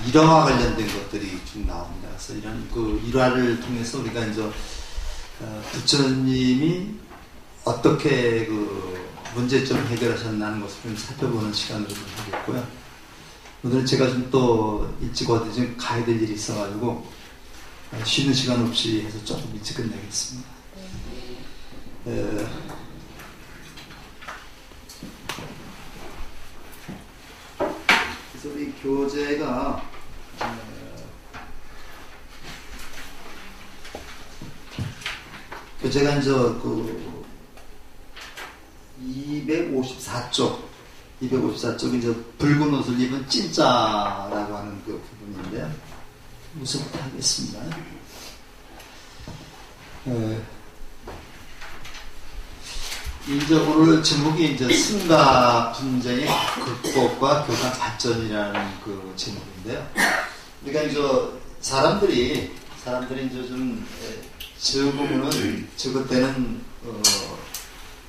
일화와 관련된 것들이 쭉 나옵니다. 그래서 이런 그 일화를 통해서 우리가 이제 부처님이 어떻게 그 문제점을 해결하셨나는 것을 좀 살펴보는 시간으로 좀 하겠고요. 오늘은 제가 좀 또 일찍 어디 좀 가야 될 일이 있어가지고 쉬는 시간 없이 해서 조금 일찍 끝내겠습니다. 그래서 우리 교재가 교재가 이제 그 254쪽이 이제 붉은 옷을 입은 찐짜라고 하는 그 부분인데요. 우선부터 하겠습니다. 이제 오늘 제목이 이제 승가 분쟁의 극복과 교단 발전이라는 그 제목인데요. 그러니까 이제 사람들이 이제 좀 적으면은 적을 때는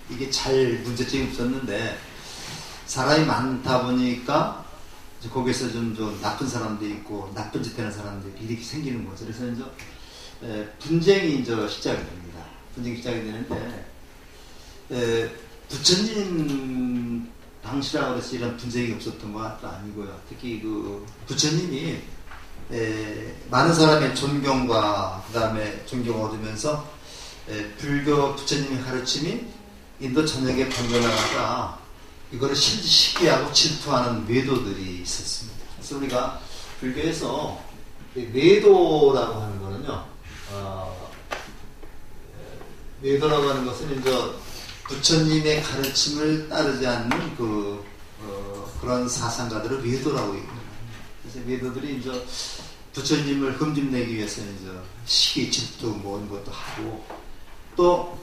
이게 잘 문제점이 없었는데 사람이 많다 보니까 이제 거기서 좀 나쁜 사람도 있고 나쁜 짓 하는 사람들이 이렇게 생기는 거죠. 그래서 이제 분쟁이 이제 시작이 됩니다. 분쟁이 시작이 되는데 부처님 당시라고 해서 이런 분쟁이 없었던 것도 아니고요. 특히 그 부처님이 많은 사람의 존경과 그 다음에 존경을 얻으면서 불교 부처님의 가르침이 인도 전역에 번져나가다 이거를 실시하고 질투하는 외도들이 있었습니다. 그래서 우리가 불교에서 외도라고 하는 거는요, 외도라고 하는 것은 이제 부처님의 가르침을 따르지 않는 그런 사상가들을 외도라고 얘기합니다. 그래서 외도들이 이제 부처님을 흠집내기 위해서 이제 시기, 질투, 뭐 이런 것도 하고 또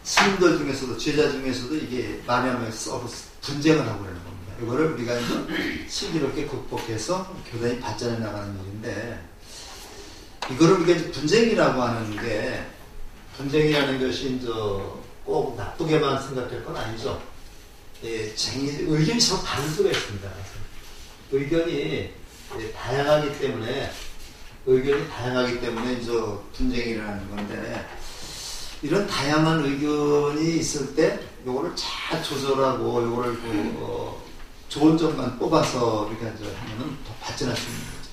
스님들 중에서도 제자 중에서도 이게 만연해서 서로 분쟁을 하고 그러는 겁니다. 이거를 우리가 이제 슬기롭게 극복해서 교단이 발전해 나가는 일인데 이거를 우리가 이제 분쟁이라고 하는 게 분쟁이라는 것이 이제 꼭 나쁘게만 생각할 건 아니죠. 의견이 서로 다를 수가 있습니다. 의견이 다양하기 때문에 이제 분쟁이라는 건데 이런 다양한 의견이 있을 때 요거를 잘 조절하고 요거를 좋은 점만 뽑아서 이렇게 하면은 더 발전할 수 있는 거죠.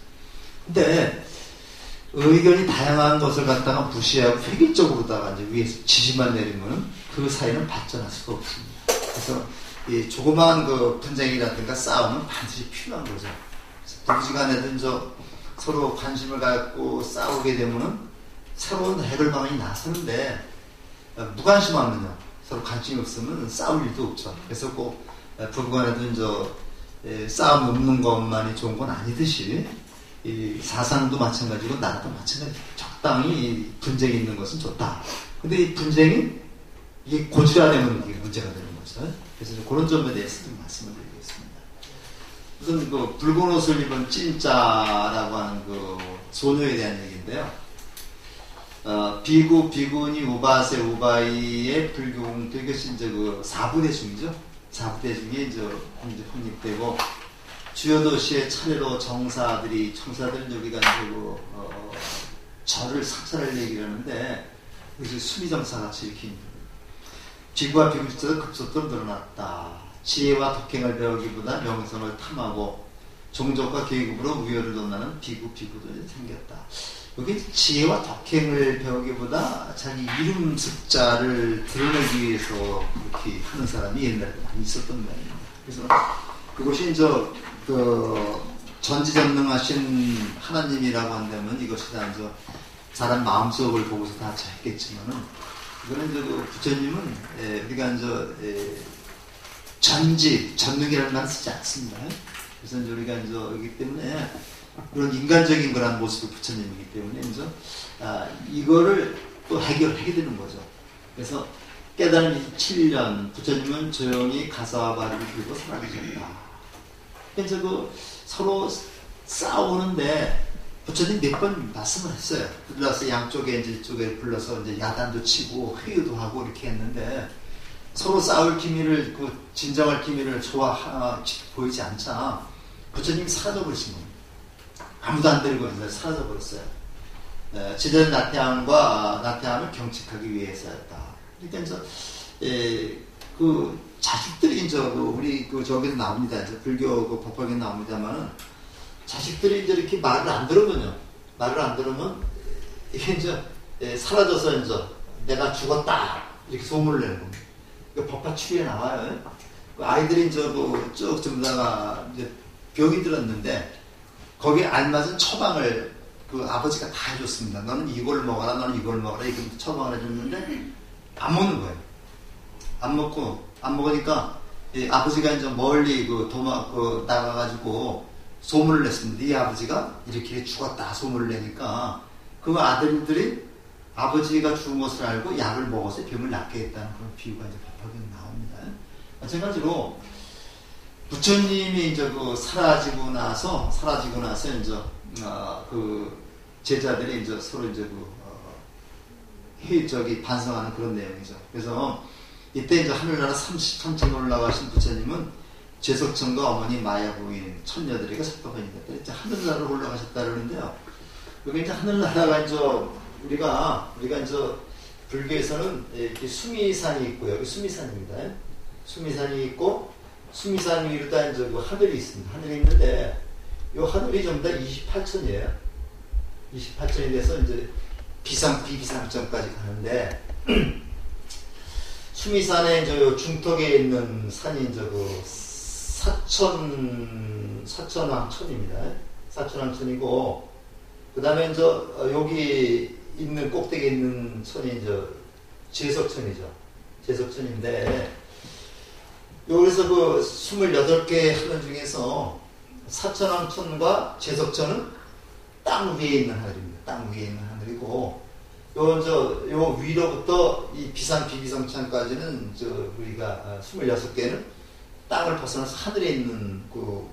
근데 의견이 다양한 것을 갖다가 무시하고 획일적으로다가 이제 위에서 지시만 내리면은 그 사이는 발전할 수가 없습니다. 그래서 이 조그마한 그 분쟁이라든가 싸움은 반드시 필요한 거죠. 부부지간에도 이제 서로 관심을 갖고 싸우게 되면은 새로운 해결방안이 나서는데 무관심하면요 서로 관심이 없으면 싸울 일도 없죠. 그래서 꼭 부부간에도 이제 싸움 없는 것만이 좋은 건 아니듯이 이 사상도 마찬가지고 나라도 마찬가지. 적당히 분쟁이 있는 것은 좋다. 근데 이 분쟁이 이게 고질화되면 이게 문제가 되는 거죠. 그래서 그런 점에 대해서 좀 말씀을 드리겠습니다. 우선 그 붉은 옷을 입은 찐짜라고 하는 그 소녀에 대한 얘기인데요. 비구, 비구니, 우바세, 우바이의 불교공도 이것이 이제 그 4부대 중이죠. 4부대 중에 이제 혼입되고 주요 도시의 차례로 청사들이 우리가 이제 절을 상사를 얘기를 하는데 그것이 수미정사 같이 이렇게 비구와 비구지도 급속도로 늘어났다. 지혜와 덕행을 배우기보다 명성을 탐하고 종족과 계급으로 우열을 논하는 비구도 생겼다. 여기 지혜와 덕행을 배우기보다 자기 이름 습자를 드러내기 위해서 그렇게 하는 사람이 옛날에 많이 있었던 말입니다. 그래서 그것이 이제 전지전능하신 하나님이라고 한다면 이것이 다 이제 사람 마음속을 보고서 다 했겠지만은 이거는 이제 부처님은 우리가 이제 전능이라는 말을 쓰지 않습니다. 그래서 이제 우리가 이제 여기 때문에 그런 인간적인 그런 모습의 부처님이기 때문에 이제 이거를 또 해결하게 되는 거죠. 그래서 깨달은 7년 부처님은 조용히 가사와 바리를 들고 사라지셨다. 그래서 서로 싸우는데 부처님 몇 번 말씀을 했어요. 불러서 양쪽에 이제 이쪽에 불러서 이제 야단도 치고 회의도 하고 이렇게 했는데 서로 싸울 기미를, 진정할 기미를 보이지 않자 부처님이 사라져버리신 겁니다. 아무도 안 데리고 있는데 사라져 버렸어요. 지대는 나태함을 경책하기 위해서였다. 그러니까 그 자식들이 우리 저기서 나옵니다. 이제 불교 그 법화에 나옵니다만은 자식들이 이렇게 말을 안 들으면요. 말을 안 들으면 이게 사라져서 내가 죽었다 이렇게 소문을 내는 겁니다. 그 법화 추리에 나와요. 그 아이들이 쭉 전다가 이제 병이 들었는데 거기에 알맞은 처방을 그 아버지가 다 해줬습니다. 너는 이걸 먹어라, 너는 이걸 먹어라 이렇게 처방을 해줬는데 안 먹는 거예요. 안 먹으니까 아버지가 멀리 나가가지고 소문을 냈습니다. 이 아버지가 이렇게 죽었다 소문을 내니까 그 아들들이 아버지가 죽은 것을 알고 약을 먹어서 병을 낫게 했다는 그런 비유가 법화경에 나옵니다. 마찬가지로 부처님이 사라지고 나서 그 제자들이 서로 반성하는 그런 내용이죠. 그래서 이때 하늘나라 33층 올라가신 부처님은 제석천과 어머니 마야 부인 천녀들에게 석도하니까 하늘나라로 올라가셨다 그러는데요. 여기 하늘나라가 우리가 불교에서는 이렇게 수미산이 있고요. 여기 수미산입니다. 수미산이 있고 수미산 위로 다 그 하늘이 있습니다. 하늘이 있는데 이 하늘이 전부 다 28천이에요. 28천이 돼서 비비상점까지 가는데 수미산의 중턱에 있는 산이 사천왕천입니다. 사천왕천이고 그 다음에 여기 있는 꼭대기에 있는 천이 제석천이죠. 제석천인데 여기서 그 28개의 하늘 중에서 사천왕천과 제석천은 땅 위에 있는 하늘입니다. 땅 위에 있는 하늘이고 요 위로부터 이 비비상천까지는 우리가 26개는 땅을 벗어나서 하늘에 있는 그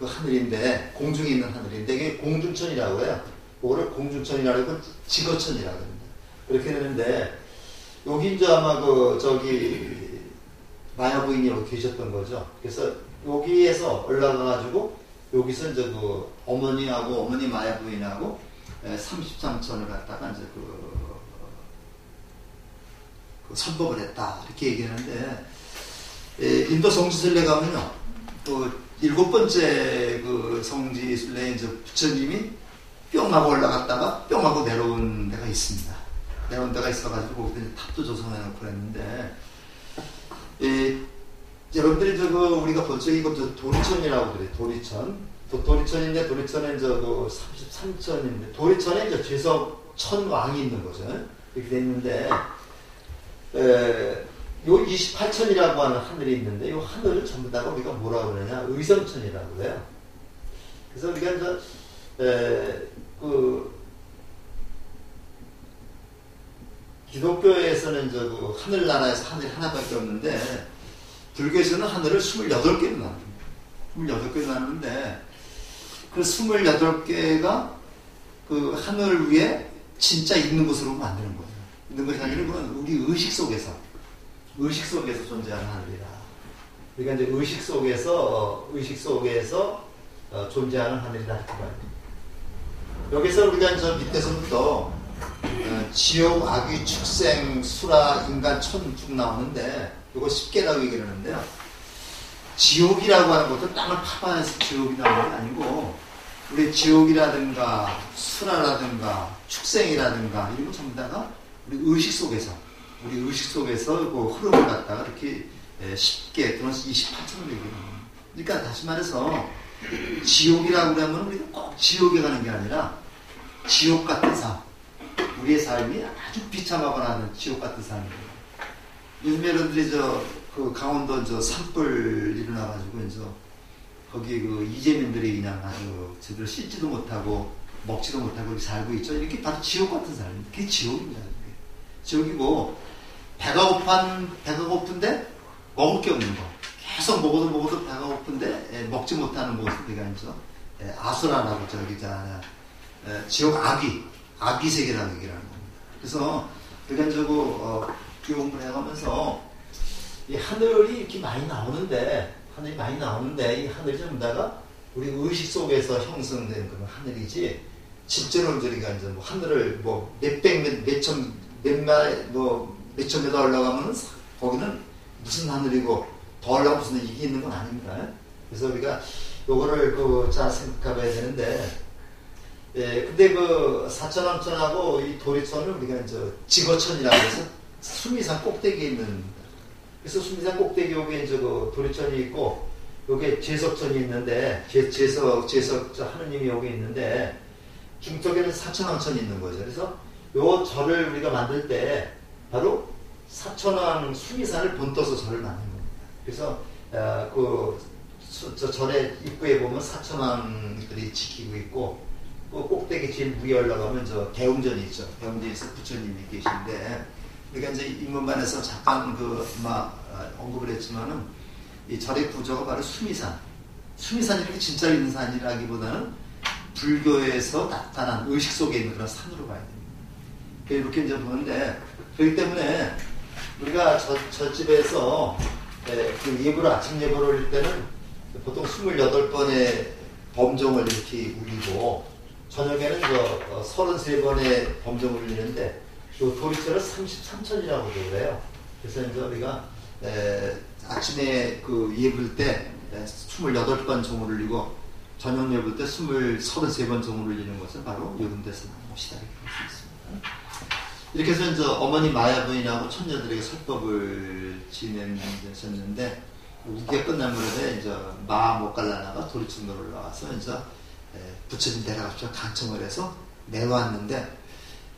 하늘인데 공중에 있는 하늘인데 이게 공중천이라고 해요. 그거를 공중천이라고 하고 지거천이라고 합니다. 그렇게 되는데 여기 아마 마야 부인이 여기 계셨던 거죠. 그래서 여기에서 올라가가지고 여기서 어머니하고 어머니 마야 부인하고 33천을 갖다가 선법을 했다 이렇게 얘기하는데 인도 성지순례 가면요 그 7번째 성지순례에 부처님이 뿅 하고 올라갔다가 뿅 하고 내려온 데가 있습니다. 내려온 데가 있어가지고 거기서 탑도 조성해놓고 그랬는데 여러분들이 우리가 본 적이 도리천이라고 그래요. 도리천인데 도리천에 33천인데 도리천에 제석천 왕이 있는 거죠. 이렇게 돼 있는데 요 28천이라고 하는 하늘이 있는데 요 하늘을 전부 다 우리가 뭐라고 그러냐 의성천이라고 해요. 그래서 우리가 기독교에서는 하늘나라에서 하늘이 하나밖에 없는데 불교에서는 하늘을 28개로 나눕니다. 28개로 나누는데 그 28개가 그 하늘 위에 진짜 있는 곳으로 만드는 거예요. 있는 것이 아니라 그건 우리 의식 속에서 존재하는 하늘이다. 그러니까 의식 속에서 존재하는 하늘이다 이렇게 봐야 됩니다. 여기서 우리가 밑에서부터 지옥, 악귀, 축생, 수라, 인간, 천 쭉 나오는데 이거 10개라고 얘기를 하는데요. 지옥이라고 하는 것도 땅을 파봐서 지옥이 나오는 게 아니고 우리 지옥이라든가 수라라든가 축생이라든가 이런 거 전부 다가 우리 의식 속에서 그 흐름을 갖다가 이렇게 10개 또는 28천을 얘기해요. 그러니까 다시 말해서 지옥이라고 그러면 우리가 꼭 지옥에 가는 게 아니라 지옥 같은 삶, 우리의 삶이 아주 비참하거나 하는 지옥 같은 삶이에요. 요즘 여러분들이 그 강원도 산불 일어나가지고 거기 그 이재민들이 그냥 아주 제대로 씻지도 못하고 먹지도 못하고 이렇게 살고 있죠. 이렇게 바로 지옥 같은 삶입니다. 그게 지옥입니다. 그게. 지옥이고 배가 고픈데 먹을 게 없는 거. 계속 먹어도 배가 고픈데 먹지 못하는 모습 우리가 아수라라고 지옥 악귀 세계라는 얘기라는 겁니다. 그래서 우리가 공부를 해가면서 이 하늘이 이렇게 많이 나오는데 이 하늘이 전부 다가 우리 의식 속에서 형성된 그런 하늘이지, 실제로 우리가 이제 뭐 하늘을 뭐 몇백, 몇천, 몇천 메다 올라가면은 거기는 무슨 하늘이고 더 올라가면 무슨 이게 있는 건 아닙니다. 그래서 우리가 요거를 잘 생각해봐야 되는데, 근데 사천왕천하고 이 도리천을 우리가 이제 지거천이라고 해서 수미산 꼭대기에 있는, 그래서 수미산 꼭대기 여기에 이제 도리천이 있고, 여기에 제석천이 있는데, 제석 하느님이 여기 있는데, 중턱에는 사천왕천이 있는 거죠. 그래서 요 절을 우리가 만들 때 바로 사천왕 수미산을 본떠서 절을 만든 겁니다. 그래서 저 절의 입구에 보면 사천왕들이 지키고 있고, 꼭대기 제일 위에 올라가면 저 대웅전이 있죠. 대웅전에서 부처님이 계신데, 우리가 이제 입문반에서 잠깐 언급을 했지만은 이 절의 구조가 바로 수미산. 수미산이 이렇게 진짜 있는 산이라기보다는 불교에서 나타난 의식 속에 있는 그런 산으로 봐야 됩니다. 이렇게 이제 보는데, 그렇기 때문에 우리가 저 집에서 예불, 아침 예불을 올릴 때는 보통 28번의 범종을 이렇게 울리고, 저녁에는 33번의 범종을 울리는데, 요 도리철을 33천이라고도 그래요. 그래서 이제 우리가 아침에 예불 때 28번 종을 울리고, 저녁 예불 때 33번 종을 울리는 것은 바로 이런 데서 나온 것이다, 이렇게 볼 수 있습니다. 이렇게 해서 이제 어머니 마야부인하고 천녀들에게 설법을 지내셨는데, 우기가 끝난 무렵에 이제 마모갈라나가 도리천으로 올라와서 이제 부처님 내려갑시다 간청을 해서 내려왔는데,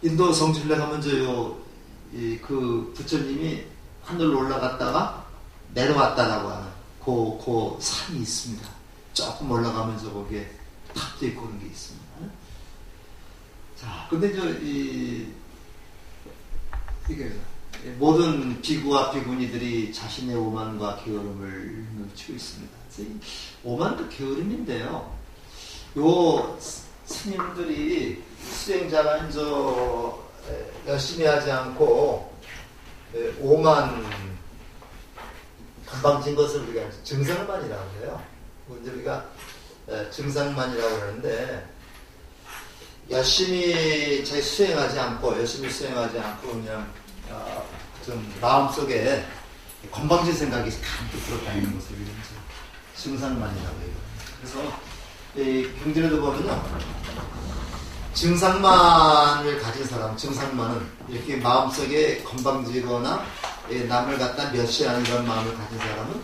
인도 성지를 가면 그 부처님이 하늘로 올라갔다가 내려왔다라고 하는 그 산이 있습니다. 조금 올라가면서 거기에 탑도 있고 그런 게 있습니다. 자, 근데 이게 모든 비구와 비구니들이 자신의 오만과 게으름을 치고 있습니다. 오만과 게으름인데요, 요 스님들이 수행자가 이제 열심히 하지 않고 오만 건방진 것을 우리가 증상만이라고 해요. 이제 우리가 증상만이라고 하는데, 열심히 수행하지 않고 그냥 좀 마음속에 건방진 생각이 간혹 들어다니는 것을 우리가 증상만이라고 해요. 그래서 이 경전에도 보면요, 증상만을 가진 사람, 증상만은 이렇게 마음속에 건방지거나 남을 갖다 멸시하는 그런 마음을 가진 사람은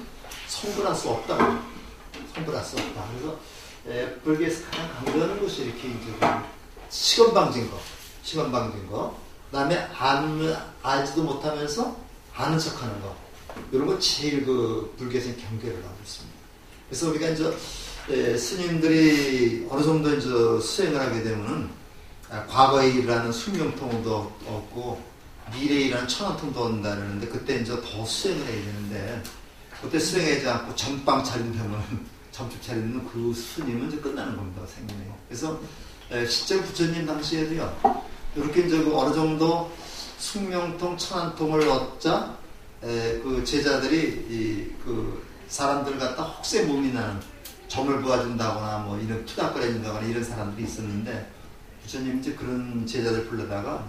성불할 수 없다. 성불할 수 없다. 그래서 불교에서 가장 강조하는 것이 이렇게 이제 시건방진 거, 그다음에 알지도 못하면서 아는 척하는 거, 이런 거 제일 불교에서 경계를 하고 있습니다. 그래서 우리가 이제 스님들이 어느 정도 이제 수행을 하게 되면은 과거의 일이라는 숙명통도 없고 미래의 일이라는 천원통도 온다는데, 그때 이제 더 수행을 해야 되는데, 그때 수행하지 않고 전빵 차리면 점집 차리는 그 스님은 이제 끝나는 겁니다, 생명이. 그래서 실제 부처님 당시에도요, 이렇게 이제 어느 정도 숙명통, 천안통을 얻자 그 제자들이 사람들 갖다 혹세 몸이 나는 점을 부어준다거나 뭐 이런 투닥거려준다거나 이런 사람들이 있었는데, 부처님 이제 그런 제자들 불러다가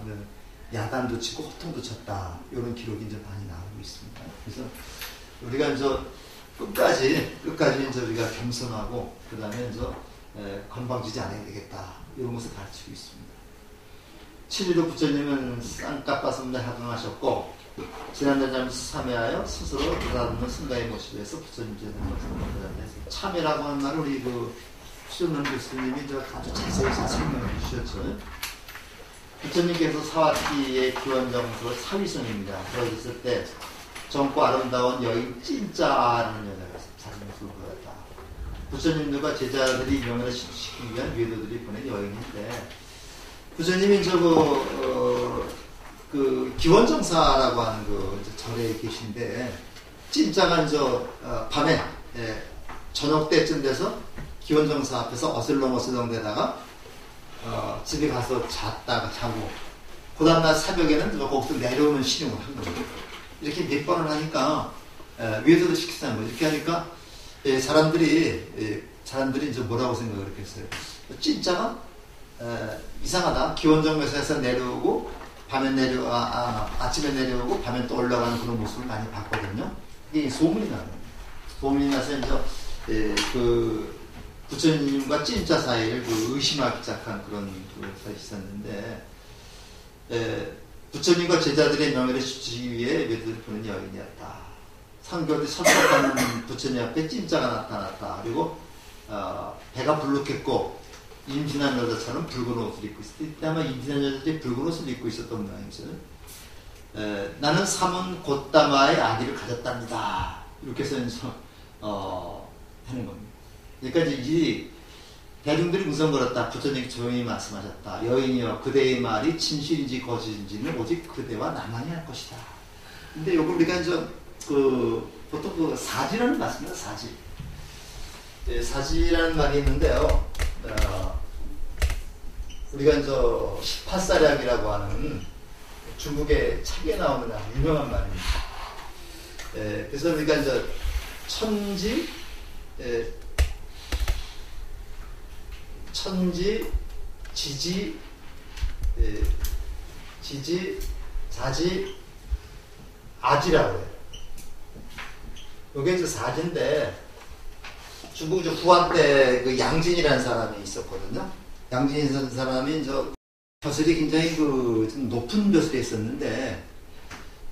야단도 치고 호통도 쳤다, 이런 기록이 이제 많이 나오고 있습니다. 그래서 우리가 이제 끝까지 이제 우리가 겸손하고, 그 다음에 이제 건방지지 않아야 되겠다, 이런 것을 가르치고 있습니다. 7.15 부처님은 쌍까빠선에 하강하셨고, 지난달잠에서 참여하여 스스로 느닷없는 승가의 모습에서 부처님 제자들을 참여라고 하는 말을 우리 수정남 교수님이 아주 자세히 설명해 주셨죠. 부처님께서 사와티의 기원정수로 사위성입니다. 그러셨을 때 젊고 아름다운 여인 찐짜라는 여자가 자기 모습을 보였다. 부처님들과 제자들이 명예를 시키기 위한 외도들이 보낸 여인인데, 부처님이 기원정사라고 하는 절에 계신데, 찐짜가 밤에 저녁 때쯤 돼서 기원정사 앞에서 어슬렁어슬렁 대다가 집에 가서 자고, 그 다음날 새벽에는 거기서 내려오는 신용을 한 겁니다. 이렇게 몇 번을 하니까 외도를 시키자는 거죠. 이렇게 하니까 사람들이 사람들이 이제 뭐라고 생각을 했겠어요? 찐짜가 이상하다. 기원정묘사에서 내려오고 밤에 아침에 내려오고 밤에 또 올라가는 그런 모습을 많이 봤거든요. 이게 소문이 나요. 소문이 나서 이제 그 부처님과 찐짜 사이를 그 의심하기 시작한 그런 것이 있었는데, 부처님과 제자들의 명예를 지키기 위해 외도를 보는 여인이었다. 상교들이 설득하는 부처님 앞에 찐짜가 나타났다. 그리고 배가 불룩했고 임신한 여자처럼 붉은 옷을 입고 있었다. 이때 아마 임신한 여자들이 붉은 옷을 입고 있었던 모양이죠. 나는 삼은 곧다마의 아기를 가졌답니다. 이렇게 해서 하는 겁니다. 그러니까 이 대중들이 무성거렸다. 부처님이 조용히 말씀하셨다. 여인이여, 그대의 말이 진실인지 거짓인지는 오직 그대와 나만이 할 것이다. 근데 요걸 우리가 이제 보통 그 사지라는 말씀입니다. 사지. 사지라는 말이 있는데요. 우리가 이제 18사략이라고 하는 중국의 책에 나오는 유명한 말입니다. 그래서 우리가 이제 천지, 지지, 자지, 아지라고 해요. 이게 이제 사지인데, 중국 후한 때 그 양진이라는 사람이 있었거든요. 양진이라는 사람이 벼슬이 굉장히 좀 높은 벼슬에 있었는데,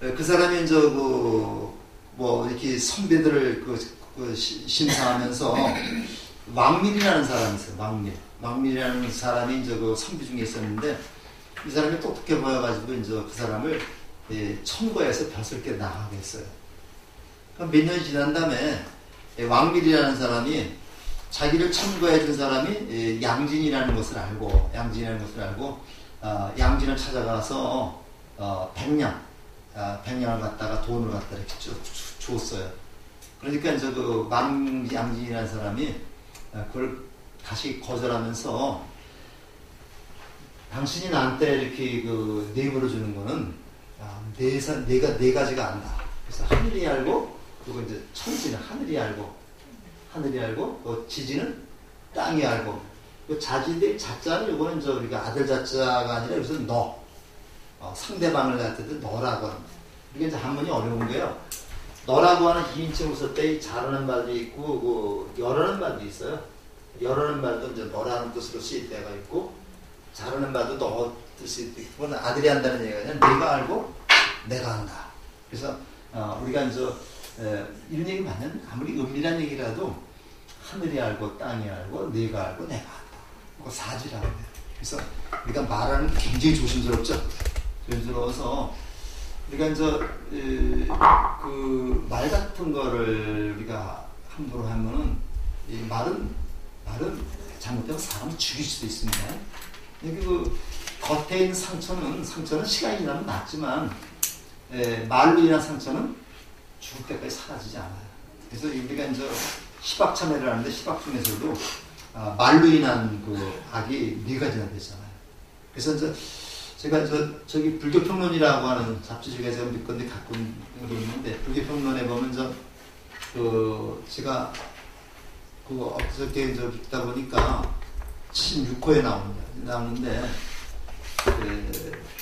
그 사람이 이렇게 선배들을 심사하면서 왕밀이라는 사람이 있어요. 왕밀이라는 사람이 그 선비 중에 있었는데, 이 사람이 똑똑해 보여가지고 그 사람을 청구해서 벼슬께 나가게 했어요. 몇 년이 지난 다음에 왕밀이라는 사람이 자기를 청구해 준 사람이 양진이라는 것을 알고 양진을 찾아가서 100냥을 갖다가 돈을 갖다 이렇게 줬어요. 그러니까 이제 그 양진이라는 사람이 그걸 다시 거절하면서, 당신이 나한테 이렇게 뇌물을 주는 거는 내가 네 가지가 안다. 그래서 하늘이 알고, 그리고 이제 천지는 하늘이 알고, 지지는 땅이 알고, 자지인데 자자는 이거는 우리가 아들 자자가 아니라 여기서 상대방을 갖다 너라고 합니다. 이게 이제 한문이 어려운 게요. 너라고 하는 2인칭을 쓸 때 자라는 말도 있고, 여라는 말도 있어요. 여라는 말도 이제 너라는 뜻으로 쓰일 때가 있고, 자라는 말도 너 뜻이 있고, 그건 아들이 한다는 얘기가 아니라 내가 알고, 내가 한다. 그래서, 우리가 이제, 이런 얘기 하면 아무리 은밀한 얘기라도 하늘이 알고, 땅이 알고, 내가 알고, 내가 한다. 그거 사지라고 해요. 그래서 우리가 말하는 게 굉장히 조심스럽죠? 조심스러워서, 우리가 이제 그 말 같은 거를 우리가 함부로 하면은 이 말은 잘못되면 사람을 죽일 수도 있습니다. 여기 겉에 있는 상처는 시간이 지나면 낫지만 말로 인한 상처는 죽을 때까지 사라지지 않아요. 그래서 우리가 이제 시박 참회를 하는데 시박 중에서도 말로 인한 그 악이 4가지나 되잖아요. 그래서 이제 제가 저기 불교평론이라고 하는 잡지 중에 제가 몇 건데 갖고 있는 게 있는데, 불교평론에 보면 제가 엊그저께 읽다 보니까 76호에 나오는데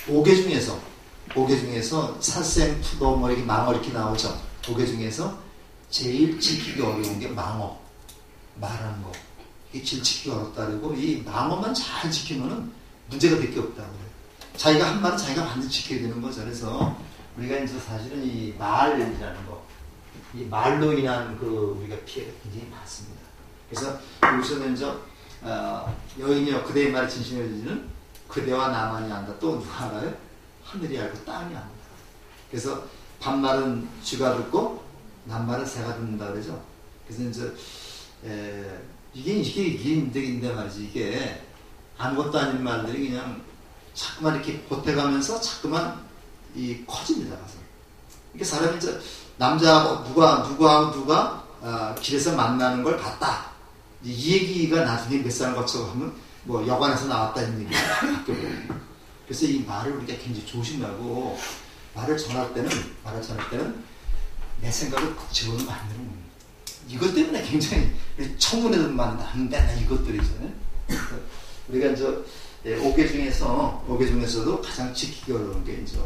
5개 중에서 살생, 투도, 이렇게 망어 이렇게 나오죠. 5개 중에서 제일 지키기 어려운 게 망어, 말하는 거. 이게 제일 지키기 어렵다 그러고, 이 망어만 잘 지키면은 문제가 될 게 없다고 그래요. 자기가 한 말은 자기가 반드시 지켜야 되는 거죠. 그래서 우리가 이제 사실은 이 말이라는 거, 이 말로 인한 우리가 피해가 굉장히 많습니다. 그래서 여기서는 여인이여, 그대의 말이 진심이지는 그대와 나만이 안다. 또 누가 알아요? 하늘이 알고 땅이 안다. 그래서 반말은 쥐가 듣고 낱말은 새가 듣는다 그러죠. 그래서 이게 인데 말이지. 이게 아무것도 아닌 말들이 그냥 자꾸만 이렇게 보태가면서 자꾸만 커집니다. 가서. 이게 사람이 남자하고 누가 길에서 만나는 걸 봤다. 이 얘기가 나중에 몇 살 거쳐서 하면 여관에서 나왔다는 얘기가 바뀌어요. 그래서 이 말을 우리가 굉장히 조심하고, 말을 전할 때는 내 생각을 집어넣으면 안 되는 겁니다. 이것 때문에 굉장히 청문회도 많은데 이것들이잖아요. 우리가 이제 5개 중에서도 가장 지키기 어려운 게 이제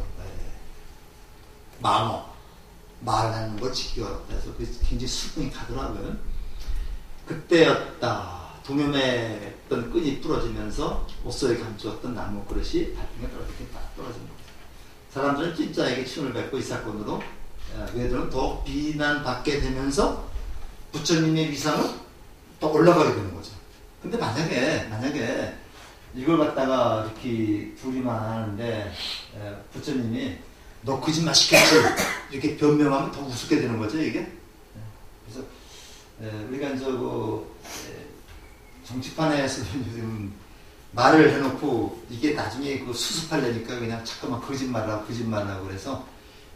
말하는 걸 지키기 어렵다 해서 굉장히 수긍이 가더라고요. 그때였다. 동요매던 끈이 부러지면서 옷속에 감추었던 나무 그릇이 달팽이에 떨어진 겁니다. 사람들은 진짜에게 춤을 뱉고 이 사건으로 외들은 더 비난받게 되면서 부처님의 위상은 더 올라가게 되는 거죠. 근데 만약에 이걸 갖다가 이렇게 둘이만 하는데 부처님이 너 거짓말 시켰지 이렇게 변명하면 더 우습게 되는 거죠, 이게. 그래서 우리가 이제 정치판에서 요즘 말을 해놓고 이게 나중에 수습하려니까 그냥 잠깐만 거짓말하고 그래서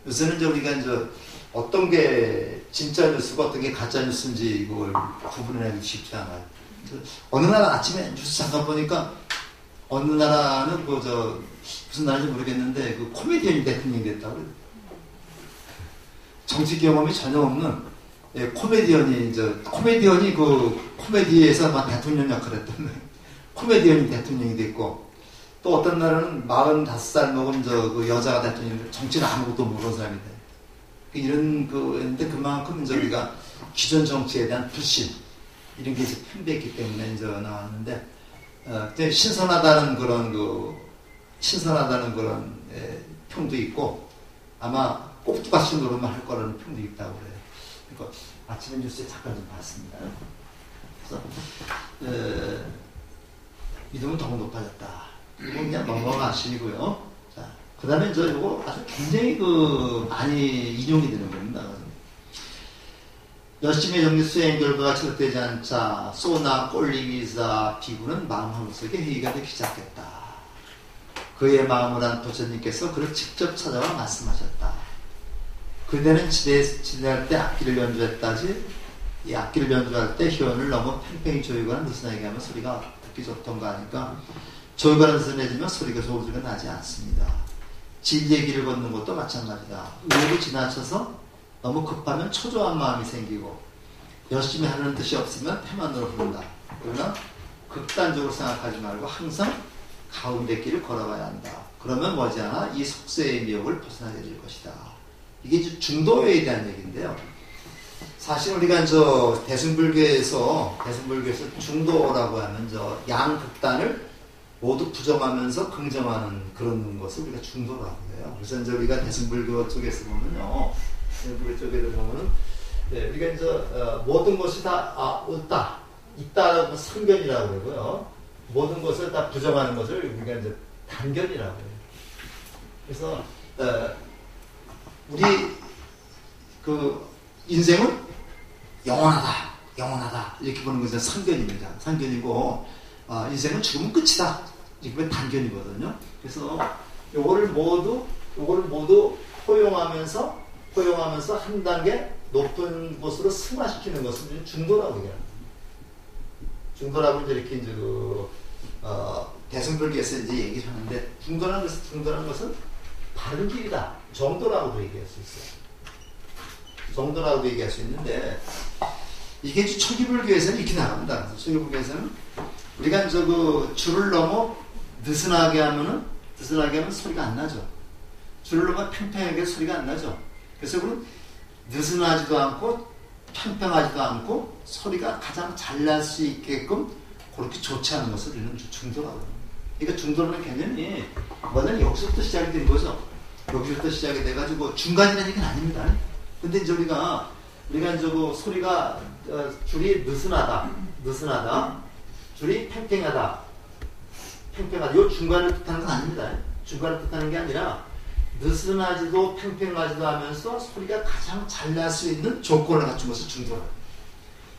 요새는 이제 우리가 이제 어떤 게 진짜 뉴스가 어떤 게 가짜 뉴스인지 이걸 구분해내기 쉽지 않아요. 어느 나라 아침에 뉴스 잠깐 보니까 어느 나라는 무슨 나라인지 모르겠는데 코미디언이 대통령이 됐다고 그래요. 정치 경험이 전혀 없는 코미디언이 코미디에서 막 대통령 역할을 했던 코미디언이 대통령이 됐고 또 어떤 나라는 45살 먹은 그 여자가 대통령인데 정치는 아무것도 모르는 사람이 돼. 이런 근데 그만큼 이제 우리가 기존 정치에 대한 불신 이런 게 이제 편배했기 때문에 이제 나왔는데 신선하다는 그런 평도 있고 아마 꼭두각시 노릇만 할 거라는 평도 있다고 그래요. 그러니까 아침에 뉴스에 잠깐 좀 봤습니다. 그래서 믿음은 더욱 높아졌다. 이거 그냥 넘어가시고요. 자, 그 다음에 이거 아주 굉장히 많이 인용이 되는 겁니다. 열심히 정리 수행 결과가 채택되지 않자 소나 꼴리기사 비구는 마음 한구석에 회의가 되기 시작했다. 그의 마음을 한 부처님께서 그를 직접 찾아와 말씀하셨다. 그대는 지내할 때 악기를 연주했다지 이 악기를 연주할 때 희원을 너무 팽팽히 조이거나 느슨하게 하면 소리가 듣기 좋던가 하니까 조이거나 느슨해지면 소리가 나지 않습니다. 진리의 길을 걷는 것도 마찬가지다. 의욕이 지나쳐서 너무 급하면 초조한 마음이 생기고 열심히 하는 뜻이 없으면 패만으로 부른다. 그러나 극단적으로 생각하지 말고 항상 가운데 길을 걸어가야 한다. 그러면 머지않아 이 속세의 미혹을 벗어나게 될 것이다. 이게 중도에 대한 얘기인데요. 사실 우리가 대승불교에서 중도라고 하면 양극단을 모두 부정하면서 긍정하는 그런 것을 우리가 중도라고 해요. 그래서 우리가 대승불교 쪽에서 보면요. 대승불교 쪽에서 보면은 우리가 모든 것이 다 옳다, 있다라고 상견이라고 그러고요. 모든 것을 다 부정하는 것을 우리가 단견이라고 해요. 그래서 우리 인생은 영원하다 이렇게 보는 것은 상견입니다. 상견이고 인생은 죽으면 끝이다 이렇게 보면 단견이거든요. 그래서 요거를 모두 포용하면서 한 단계 높은 곳으로 승화시키는 것을 중도라고 얘기합니다. 중도라고 이렇게 대승불교에서 얘기를 하는데 중도라는 것은 바른 길이다. 정도라고도 얘기할 수 있어요. 정도라고도 얘기할 수 있는데 이게 초기불교에서는 이렇게 나갑니다. 초기불교에서는 우리가 줄을 넘어 느슨하게 하면 소리가 안 나죠. 줄을 넘어 팽팽하게 소리가 안 나죠. 그래서 그건 느슨하지도 않고 평평하지도 않고 소리가 가장 잘 날 수 있게끔 그렇게 좋지 않은 것을 우리는 중도라고 합니다. 그러니까 중도라는 개념이 완전히 여기서부터 시작이 된 거죠. 여기서부터 시작이 돼가지고 중간이라는 얘기는 아닙니다. 근데 이제 우리가 소리가 줄이 느슨하다, 줄이 팽팽하다. 요 중간을 뜻하는 건 아닙니다. 중간을 뜻하는 게 아니라 느슨하지도 팽팽하지도 하면서 소리가 가장 잘 날 수 있는 조건을 갖춘 것을 중도라.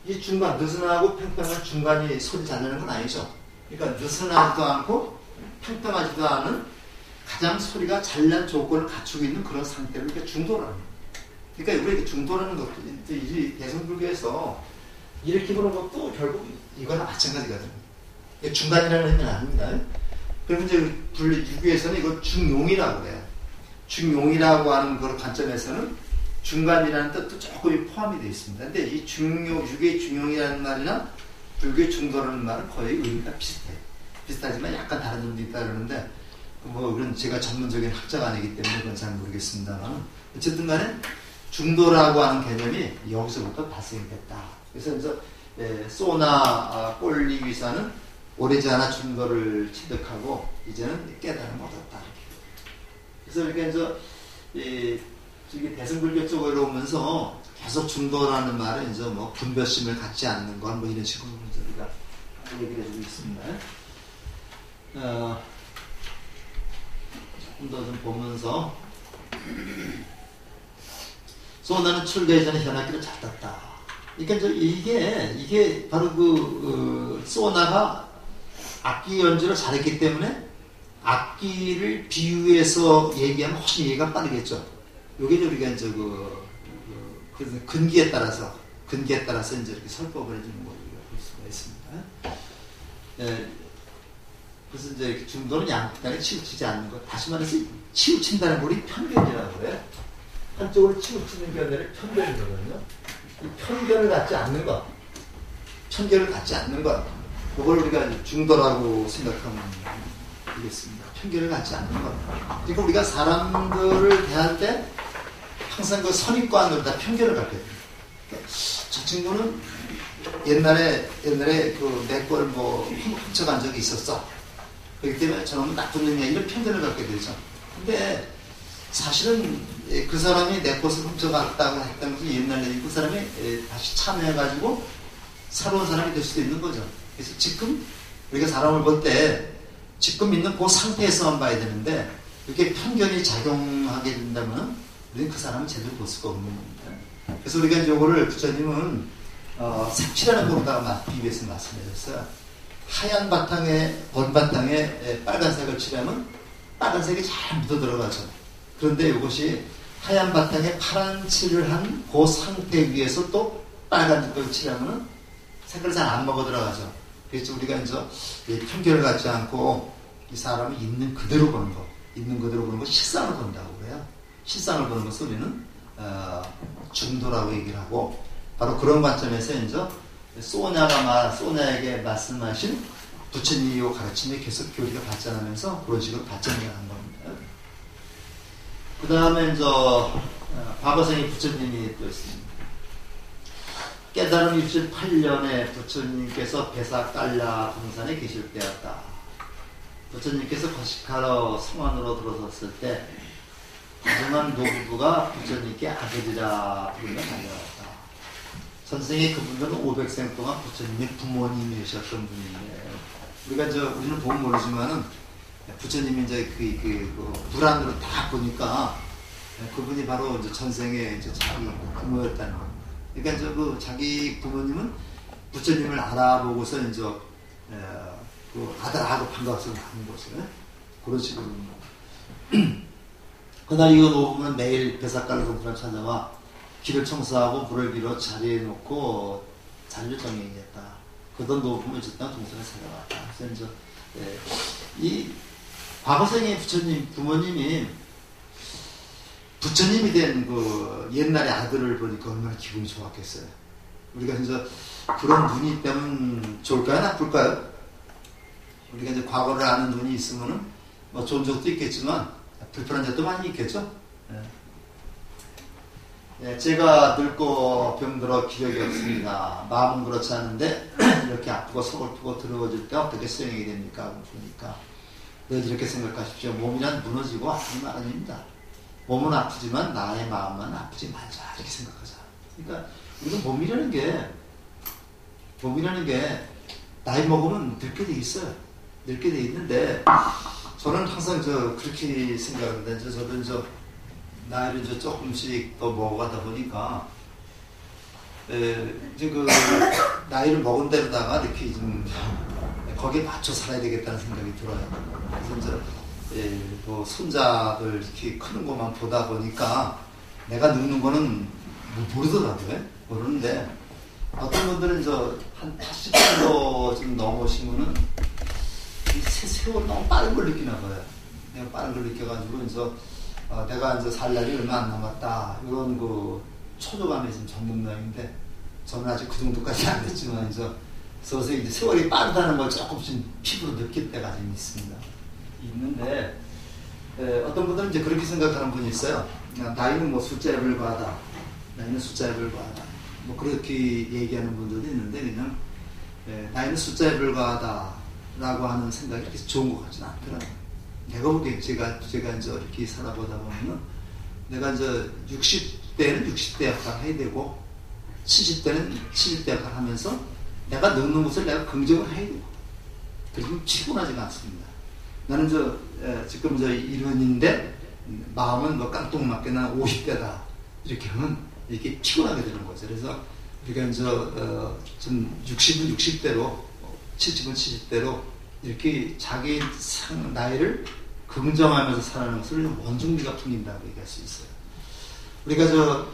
이 중간, 느슨하고 팽팽한 중간이 소리 잘 나는 건 아니죠. 그러니까 느슨하지도 않고 팽팽하지도 않은 가장 소리가 잘 난 조건을 갖추고 있는 그런 상태를 우리가 중도라는 거예요. 그러니까 우리가 중도라는 것도 이 대승불교에서 이렇게 보는 것도 결국 이거나 마찬가지거든요. 중간이라는 의미는 아닙니다. 그러면 이제 유교에서는 이걸 중용이라고 해요. 중용이라고 하는 그런 관점에서는 중간이라는 뜻도 조금 포함이 되어 있습니다. 근데 이 중용, 육의 중용이라는 말이나 불교의 중도라는 말은 거의 의미가 비슷해요. 비슷하지만 약간 다른 점도 있다 그러는데, 뭐, 이런 제가 전문적인 학자가 아니기 때문에 그건 잘 모르겠습니다만, 어쨌든 간에 중도라고 하는 개념이 여기서부터 발생이 됐다. 그래서 이제, 소나 꼴리위사는 오래지 않아 중도를 취득하고, 이제는 깨달음을 얻었다. 그래서 이렇게 이제, 저기 대승불교 쪽으로 오면서 계속 중도라는 말은 이제 뭐 분별심을 갖지 않는 것, 뭐 이런 식으로 우리가 얘기를 해주고 있습니다. 조금 더 좀 보면서, 소나는 출가에 전에 현악기를 잘 땄다. 그러니까 이게 바로 소나가 악기 연주를 잘했기 때문에 악기를 비유해서 얘기하면 훨씬 이해가 빠르겠죠. 요게 우리가 이제 근기에 따라서 이제 이렇게 설법을 해주는 걸 우리가 볼 수가 있습니다. 그래서 이제 중도는 양극단에 치우치지 않는 것. 다시 말해서 치우친다는 걸 우리 편견이라고 해요. 한쪽으로 치우치는 견해를 편견이거든요. 이 편견을 갖지 않는 것. 그걸 우리가 중도라고 생각하면 되겠습니다. 편견을 갖지 않는 것. 그러니까 우리가 사람들을 대할 때 항상 그 선입관으로 다 편견을 갖게 됩니다. 저 친구는 옛날에 내 걸 뭐 훔쳐간 적이 있었어. 그렇기 때문에 저놈은 나쁜 놈이야. 이런 편견을 갖게 되죠. 근데 사실은 그 사람이 내 것을 훔쳐갔다고 했다는 것은 옛날 얘기고 그 사람이 다시 참여해가지고 새로운 사람이 될 수도 있는 거죠. 그래서 지금 우리가 사람을 볼 때 지금 있는 그 상태에서만 봐야 되는데 이렇게 편견이 작용하게 된다면 우리는 그 사람은 제대로 볼 수가 없는 겁니다. 그래서 우리가 이제 요거를 부처님은 색칠하는 것보다 비교해서 말씀하셨어요. 하얀 바탕에 원바탕에 빨간색을 칠하면 빨간색이 잘 묻어 들어가죠. 그런데 이것이 하얀 바탕에 파란 칠을 한 그 상태 위에서 또 빨간색을 칠하면 색깔이 잘 안 먹어 들어가죠. 그래서 우리가 이제 편견을 갖지 않고 이 사람이 있는 그대로 보는 거, 실상을 본다고 그래요. 실상을 보는 것을 우리는 중도라고 얘기를 하고, 바로 그런 관점에서 이제 소냐에게 말씀하신 부처님의 가르침이 계속 교리가 발전하면서 그런 식으로 발전을 한 겁니다. 그 다음에 이제 과거생의 부처님이 또 있습니다. 깨달음 68년에 부처님께서 베사깔라 동산에 계실 때였다. 부처님께서 거시카로 성안으로 들어섰을 때 다정한 노부부가 부처님께 아들이라 부르며 달려왔다. 선생의 그분들은 500생 동안 부처님의 부모님이셨던 분인데, 우리는 보면 모르지만은 부처님이 이제 불안으로 딱 보니까 그분이 바로 이제 전생에 이제 자기 부모였다는 겁니다. 그러니까 자기 부모님은 부처님을 알아보고서 이제 아들하고 반가워서 가는 거죠. 그런 식으로. 그날 이건 오후는 매일 배삭갈로 동산을 찾아와 길을 청소하고 물을 빌어 자리에 놓고 자리를 정리했다. 그던 노부는 어쨌든 동산에 찾아왔다. 그래서 이제 이 과거생의 부모님이 부처님이 된 그 옛날의 아들을 보니까 얼마나 기분이 좋았겠어요. 우리가 이제 그런 눈이 있다면 좋을까요? 나쁠까요? 우리가 이제 과거를 아는 눈이 있으면은 뭐 좋은 적도 있겠지만 불편한 적도 많이 있겠죠? 제가 늙고 병들어 기력이 없습니다. 마음은 그렇지 않은데 이렇게 아프고 서글프고 더러워질 때 어떻게 수행이 됩니까? 그러니까 늘 이렇게 생각하십시오. 몸이란 무너지고 아픈 말 아닙니다. 몸은 아프지만 나의 마음만 아프지 말자. 이렇게 생각하자. 그러니까 우리가 몸이라는 게 나이 먹으면 늙게 돼 있어요. 늙게 돼 있는데 저는 항상 그렇게 생각합니다. 저도 나이를 조금씩 더 먹어가다 보니까 이제 나이를 먹은 데로다가 이렇게 좀 거기에 맞춰 살아야 되겠다는 생각이 들어요. 그래서 뭐 손자들 이렇게 크는 것만 보다 보니까 내가 늙는 거는 모르더라고요. 모르는데 어떤 분들은 한 80 정도 좀 넘으시면은 이 세월 너무 빠른 걸 느끼나 봐요. 내가 빠른 걸 느껴가지고 내가 이제 살 날이 얼마 안 남았다 이런 그 초조감이 좀 적는 모양인데 저는 아직 그 정도까지 안 됐지만 이제 서서히 이제 세월이 빠르다는 걸 조금씩 피부로 느낄 때가 좀 있습니다. 있는데 어떤 분들은 이제 그렇게 생각하는 분이 있어요. 나이는 뭐 숫자에 불과하다. 나이는 숫자에 불과하다. 뭐 그렇게 얘기하는 분들도 있는데 그냥 나이는 숫자에 불과하다라고 하는 생각이 그렇게 좋은 것 같지는 않더라고요. 내가 보기엔 제가 이제 이렇게 살아보다 보면은 내가 이제 60대는 60대 역할을 해야 되고 70대는 70대 역할을 하면서 내가 넣는 것을 내가 긍정을 해야 되고 그리고 피곤하지가 않습니다. 나는 지금 이른인데 마음은 뭐 깡통맞게 나 50대다 이렇게 하면 이렇게 피곤하게 되는 거죠. 그래서 우리가 이제 좀 60은 60대로 70은 70대로 이렇게 자기 나이를 긍정하면서 살아가는 것을 원중미가 풍긴다고 얘기할 수 있어요. 우리가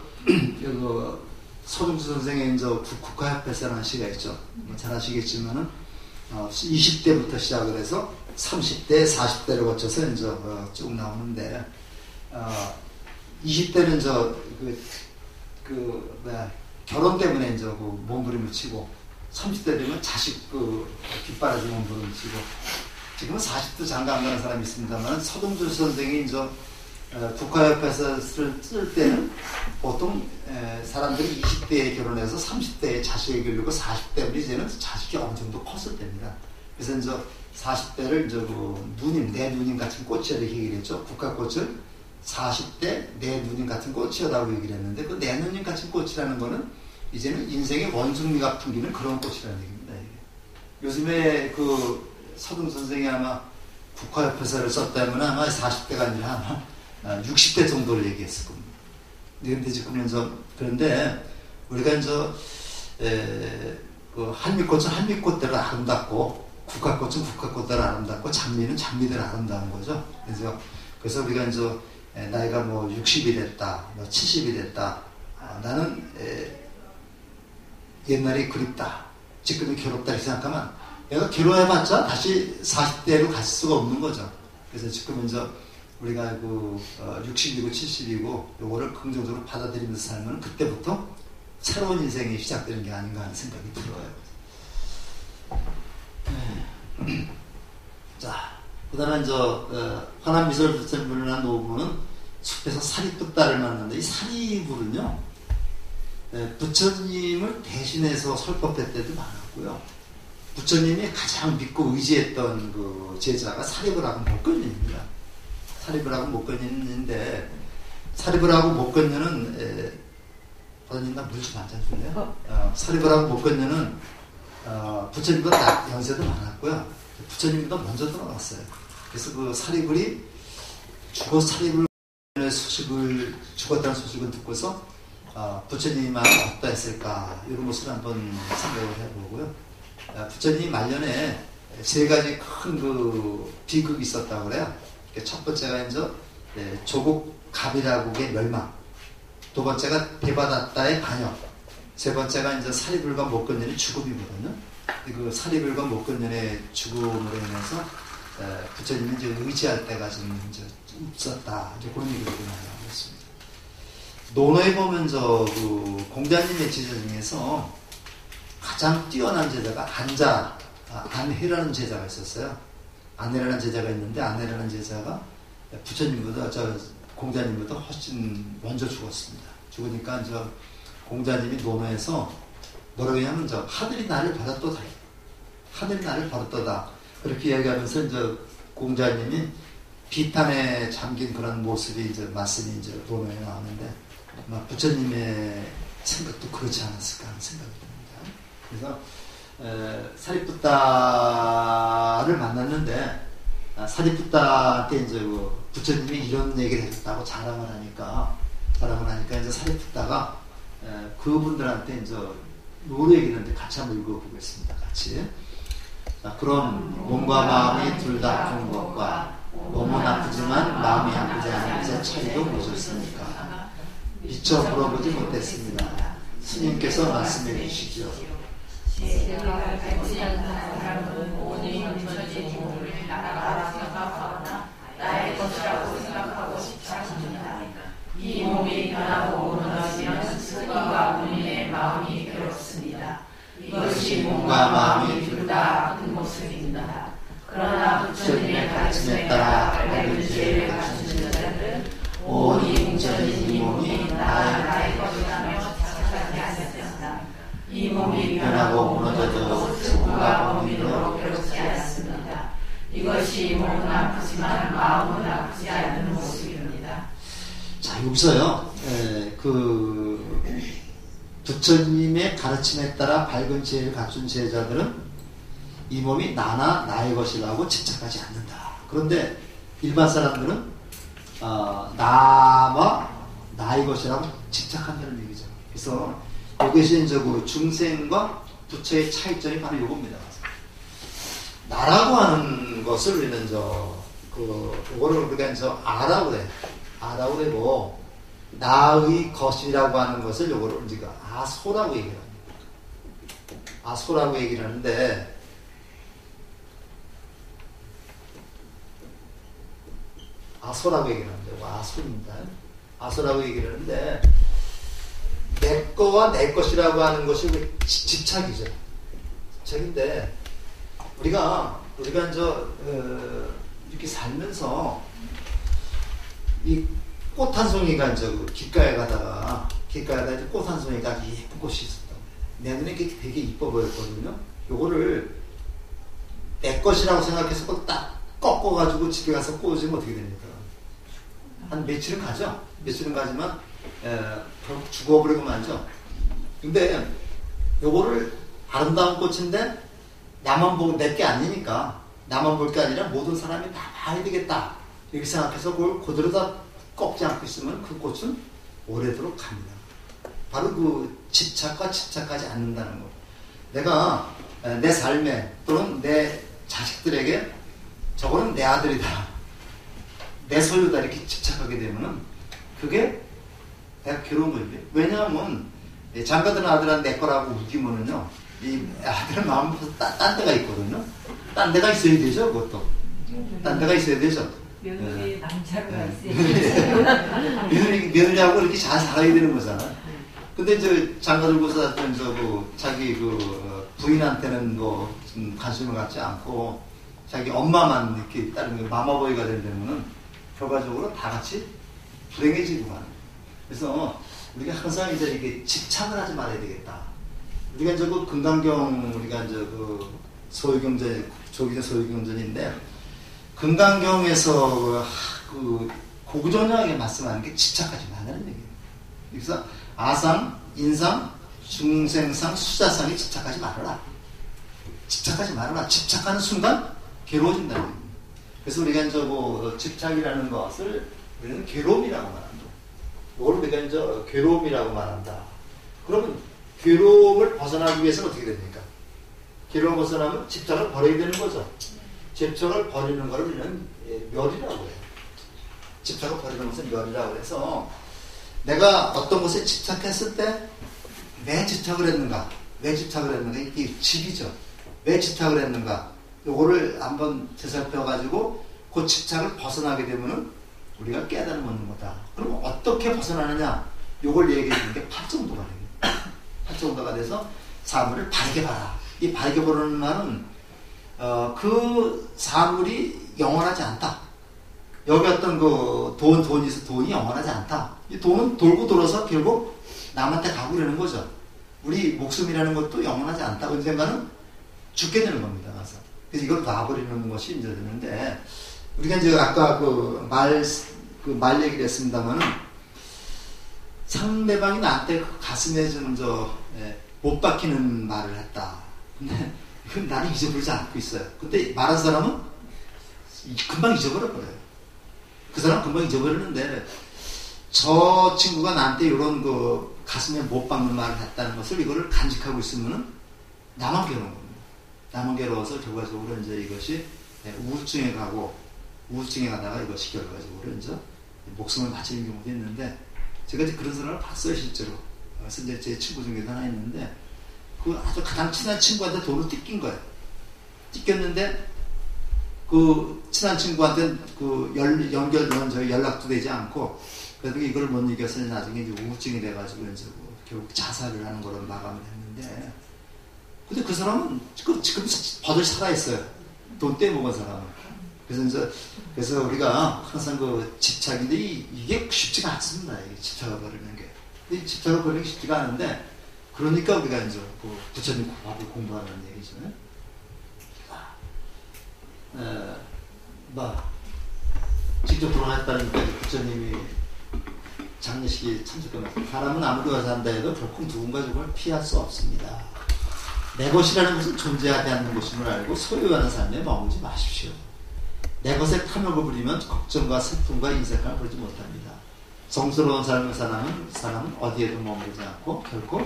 서중수 선생의 국가협회사라는 시가 있죠. 잘 아시겠지만은 20대부터 시작을 해서 30대, 40대를 거쳐서 이제 쭉 나오는데 20대는 결혼 때문에 이제 몸부림을 치고 30대 되면 자식 뒷바라지 몸부림을 치고 지금은 40대 장가 안 가는 사람이 있습니다만 서동주 선생이 이제 국가협회사를 쓸 때는 보통 사람들이 20대에 결혼해서 30대에 자식을 기르고 40대면 이제는 자식이 어느 정도 컸을 때입니다. 그래서 이제 40대를 이제 내 누님 같은 꽃이라고 얘기를 했죠. 국가꽃을 40대 내 누님 같은 꽃이라고 얘기를 했는데 그 내 누님 같은 꽃이라는 거는 이제는 인생의 원숭미가 풍기는 그런 꽃이라는 얘기입니다. 이게. 요즘에 서동 선생이 아마 국가협회사를 썼다면 아마 40대가 아니라 아마 60대 정도를 얘기했을 겁니다. 그런데 지금 그런데 우리가 한미꽃은 한미꽃대로 아름답고 국가꽃은 국가꽃대로 아름답고 장미는 장미대로 아름다운 거죠. 그래서 우리가 나이가 60이 됐다, 70이 됐다. 나는 옛날이 그립다. 지금이 괴롭다 이렇게 생각하면 내가 괴로워해봤자 다시 40대로 갈 수가 없는 거죠. 그래서 지금 우리가 60이고 70이고 요거를 긍정적으로 받아들이면서 살면 그때부터 새로운 인생이 시작되는 게 아닌가 하는 생각이 들어요. 자, 그 다음에 화남미설부처님이라는 노부는 숲에서 사리붓다를 만났는데 이 사리불은요 부처님을 대신해서 설법할 때도 많았고요. 부처님이 가장 믿고 의지했던 그 제자가 사리불하고 목건녀입니다. 사리불하고 목건녀인데 사리불하고 목건녀는 부처님 나 물 좀 한 잔 줄래요? 사리불하고 목건녀는 부처님보다 연세도 많았고요. 부처님보다 먼저 돌아갔어요. 그래서 그 사리불이 사리불의 소식을 죽었다는 소식을 듣고서 부처님이 어떠 했을까 이런 것을 한번 생각을 해보고요. 부처님이 말년에 세 가지 큰 비극이 있었다고 그래요. 첫 번째가 조국 가비라국의 멸망, 두 번째가 대바다타의 반역, 세 번째가 사리불과 목건년의 죽음이거든요. 그 사리불과 목건년의 죽음으로 인해서 부처님이 의지할 때가 좀 없었다. 그런 얘기를 많이 하고 있습니다. 논어에 보면 공자님의 제자 중에서 가장 뛰어난 제자가 안해라는 제자가 있었어요. 안해라는 제자가 있는데 안해라는 제자가 부처님보다 공자님보다 훨씬 먼저 죽었습니다. 죽으니까 공자님이 논어에서 뭐라고 하냐면 하늘이 나를 버렸도다. 하늘이 나를 버렸도다. 그렇게 이야기하면서 공자님이 비탄에 잠긴 그런 모습이 말씀이 논어에 나오는데 부처님의 생각도 그렇지 않았을까 하는 생각이 듭니다. 그래서 사리푸타를 만났는데 사리푸타한테 부처님이 이런 얘기를 해줬다고 자랑을 하니까 사리푸타가 그분들한테 노래 얘기를 같이 한번 읽어보겠습니다. 같이. 그럼 몸과 마음이 둘 다 아픈 것과 몸은 아프지만 마음이 아프지 않은 것의 차이도 보셨습니까? 미처 물어보지 못했습니다. 스님께서 말씀해 주시죠. 제가 알지 않는 사람은 모든 현천지 공을 나라라 생각하거나 나의 것이라고 생각하고 싶지 않은 부처님의 가르침에 따라 밝은 지혜를 갖춘 자들은 온 인전인 이 몸이 나의 것이라며 착각하지 않습니다. 이 몸이 변하고 무너져도 죽음과 범인으로 괴롭지 않습니다. 이것이 몸은 아프지만 마음은 아프지 않는 모습입니다. 자, 여기서요, 부처님의 가르침에 따라 밝은 지혜를 갖춘 제자들은 이 몸이 나나 나의 것이라고 집착하지 않는다. 그런데 일반 사람들은 나와 나의 것이라고 집착한다는 얘기죠. 그래서 이것이 이제 그 중생과 부처의 차이점이 바로 이겁니다. 나라고 하는 것을 우리는 그거를 우리가 이제 아라고 해. 아라고 되고, 나의 것이라고 하는 것을 요거를 우리가 아소라고 얘기를 합니다. 아소라고 얘기를 하는데, 아소라고 얘기를 하는데, 아소입니다. 아소라고 얘기를 하는데, 내 거와 내 것이라고 하는 것이 집착이죠. 집착인데, 우리가 이렇게 살면서, 이 꽃 한 송이가 이제 길가에 가다가 이제 꽃 한 송이가 예쁜 꽃이 있었다. 내 눈에 되게 이뻐 보였거든요. 요거를 내 것이라고 생각해서 그걸 딱 꺾어가지고 집에 가서 꽂으면 어떻게 됩니까? 한 며칠은 가죠. 며칠은 가지만 결국 죽어버리고 말죠. 근데 요거를 아름다운 꽃인데 나만 보고 내 게 아니니까, 나만 볼 게 아니라 모든 사람이 다 봐야 되겠다 이렇게 생각해서 그걸 그대로 다 꺾지 않고 있으면 그 꽃은 오래도록 갑니다. 바로 그 집착과 집착하지 않는다는 거. 내가 내 삶에 또는 내 자식들에게 저거는 내 아들이다, 내 소유다 이렇게 집착하게 되면은 그게 내가 괴로운 거죠. 왜냐하면 장가드는 아들한테 내 거라고 우기면은요, 이 아들은 마음이 딴 데가 있거든요. 딴 데가 있어야 되죠. 그것도 딴 데가 있어야 되죠. 며느리 남자가 있어요. 며느리하고 이렇게 잘 살아야 되는 거잖아. 근데 이제 장가들고서 자기 부인한테는 좀 관심을 갖지 않고 자기 엄마만 이렇게 다른 마마보이가 되면은 결과적으로 다 같이 불행해지고 가는. 그래서 우리가 항상 이제 이렇게 집착을 하지 말아야 되겠다. 우리가 이제 금강경, 우리가 이제 소유경전, 조기전 소유경전인데, 금강경에서 고구전략하게 말씀하는 게 집착하지 말라는 얘기예요. 그래서 아상, 인상, 중생상, 수자상에 집착하지 말아라. 집착하지 말아라. 집착하는 순간 괴로워진다는 얘기입니다. 그래서 우리가 이제 집착이라는 것을 우리는 괴로움이라고 말한다. 이걸 우리가 이제 괴로움이라고 말한다. 그러면 괴로움을 벗어나기 위해서는 어떻게 됩니까? 괴로움을 벗어나면 집착을 버려야 되는 거죠. 집착을 버리는 걸 우리는 멸이라고 해요. 집착을 버리는 것은 멸이라고 해서, 내가 어떤 것에 집착했을 때 왜 집착을 했는가? 이게 집이죠. 왜 집착을 했는가? 요거를 한번 되살펴가지고 그 집착을 벗어나게 되면은 우리가 깨달음 얻는 거다. 그럼 어떻게 벗어나느냐? 요걸 얘기해 주는 게 8정도가 됩니다. 8정도가 돼서 사물을 바르게 봐라. 이 바르게 보라는 말은 그 사물이 영원하지 않다. 여기 어떤 돈이 있어, 돈이 영원하지 않다. 이 돈은 돌고 돌아서 결국 남한테 가고 그러는 거죠. 우리 목숨이라는 것도 영원하지 않다. 언젠가는 죽게 되는 겁니다. 그래서 이걸 놔버리는 것이 이제 되는데, 우리가 이제 아까 말 얘기를 했습니다만은, 상대방이 나한테 가슴에 좀 못 박히는 말을 했다. 근데 이건 나는 잊어버리지 않고 있어요. 근데 말한 사람은 금방 잊어버려버려요. 그 사람 금방 잊어버리는데, 저 친구가 나한테 이런 가슴에 못 박는 말을 했다는 것을 이거를 간직하고 있으면은 나만 괴로운 겁니다. 나만 괴로워서 결과적으로 이제 이것이 우울증에 가다가 이것이 결과적으로 이제 목숨을 바치는 경우도 있는데, 제가 이제 그런 사람을 봤어요, 실제로. 그래서 이제 제 친구 중에도 하나 있는데, 그 아주 가장 친한 친구한테 돈을 뜯긴 거예요. 뜯겼는데, 그 친한 친구한테 연락도 되지 않고, 그래도 이걸 못 이겨서 나중에 이제 우울증이 돼가지고 이제 결국 자살을 하는 거로 마감을 했는데, 근데 그 사람은 지금 버젓이 살아있어요. 돈 떼먹은 사람은. 그래서 우리가 항상 그 집착인데 이게 쉽지가 않습니다. 이게 집착을 버리는 게. 이 집착을 버리는 게 쉽지가 않은데, 그러니까 우리가 이제 그 부처님 법을 공부하는 얘기죠. 직접 돌아가셨다니까 부처님이 장례식에 참석하면서 사람은 아무리 와서 한다 해도 결코 누군가 저걸 피할 수 없습니다. 내 것이라는 것은 존재하지 않는 것임을 알고 소유하는 삶에 머물지 마십시오. 내 것에 탐욕을 부리면 걱정과 슬픔과 인색함을 부르지 못합니다. 정스러운 삶을 사람은 어디에도 머무르지 않고 결코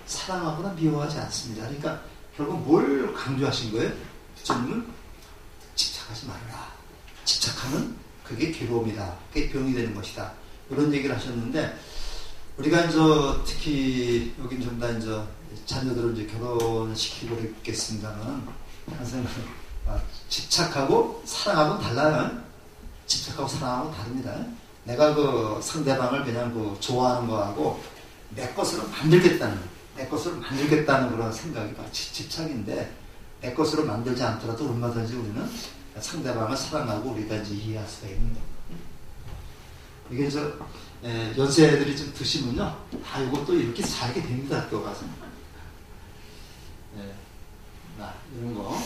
사랑하거나 미워하지 않습니다. 그러니까 결국 뭘 강조하신 거예요? 부처님은 집착하지 말아라. 집착하면 그게 괴로움이다. 그게 병이 되는 것이다. 이런 얘기를 하셨는데, 우리가 이제 특히 여긴 좀 다 이제 자녀들을 이제 결혼시키고 그랬겠습니다만, 항상 집착하고 사랑하고는 달라요. 집착하고 사랑하고 다릅니다. 내가 그 상대방을 그냥 그 좋아하는 거하고 내 것으로 만들겠다는 그런 생각이 집착인데, 내 것으로 만들지 않더라도 얼마든지 우리는 상대방을 사랑하고 우리가 이제 이해할 수가 있는 겁니다. 이게 연세들이 좀 드시면요, 이것도 이렇게 살게 됩니다. 학교 가서. 이런 거.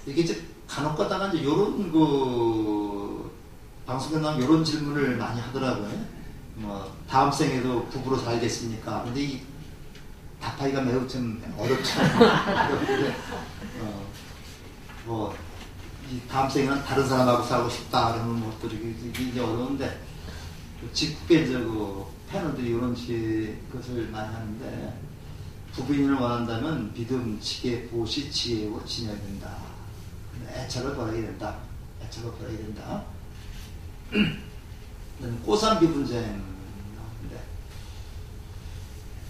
이게 이제 간혹 가다가 이제 요런 방송에 나온 요런 질문을 많이 하더라고요. 다음 생에도 부부로 살겠습니까? 근데 이 답하기가 매우 좀 어렵잖아요. 이 다음 생에는 다른 사람하고 살고 싶다 그러면 이게 이제 어려운데, 직계 패널들이 이런 것을 많이 하는데, 부부인을 원한다면 믿음, 지혜, 보시, 지혜로 지내야 된다. 애착을 버려야 된다. 꼬삼비 분쟁 나오는데,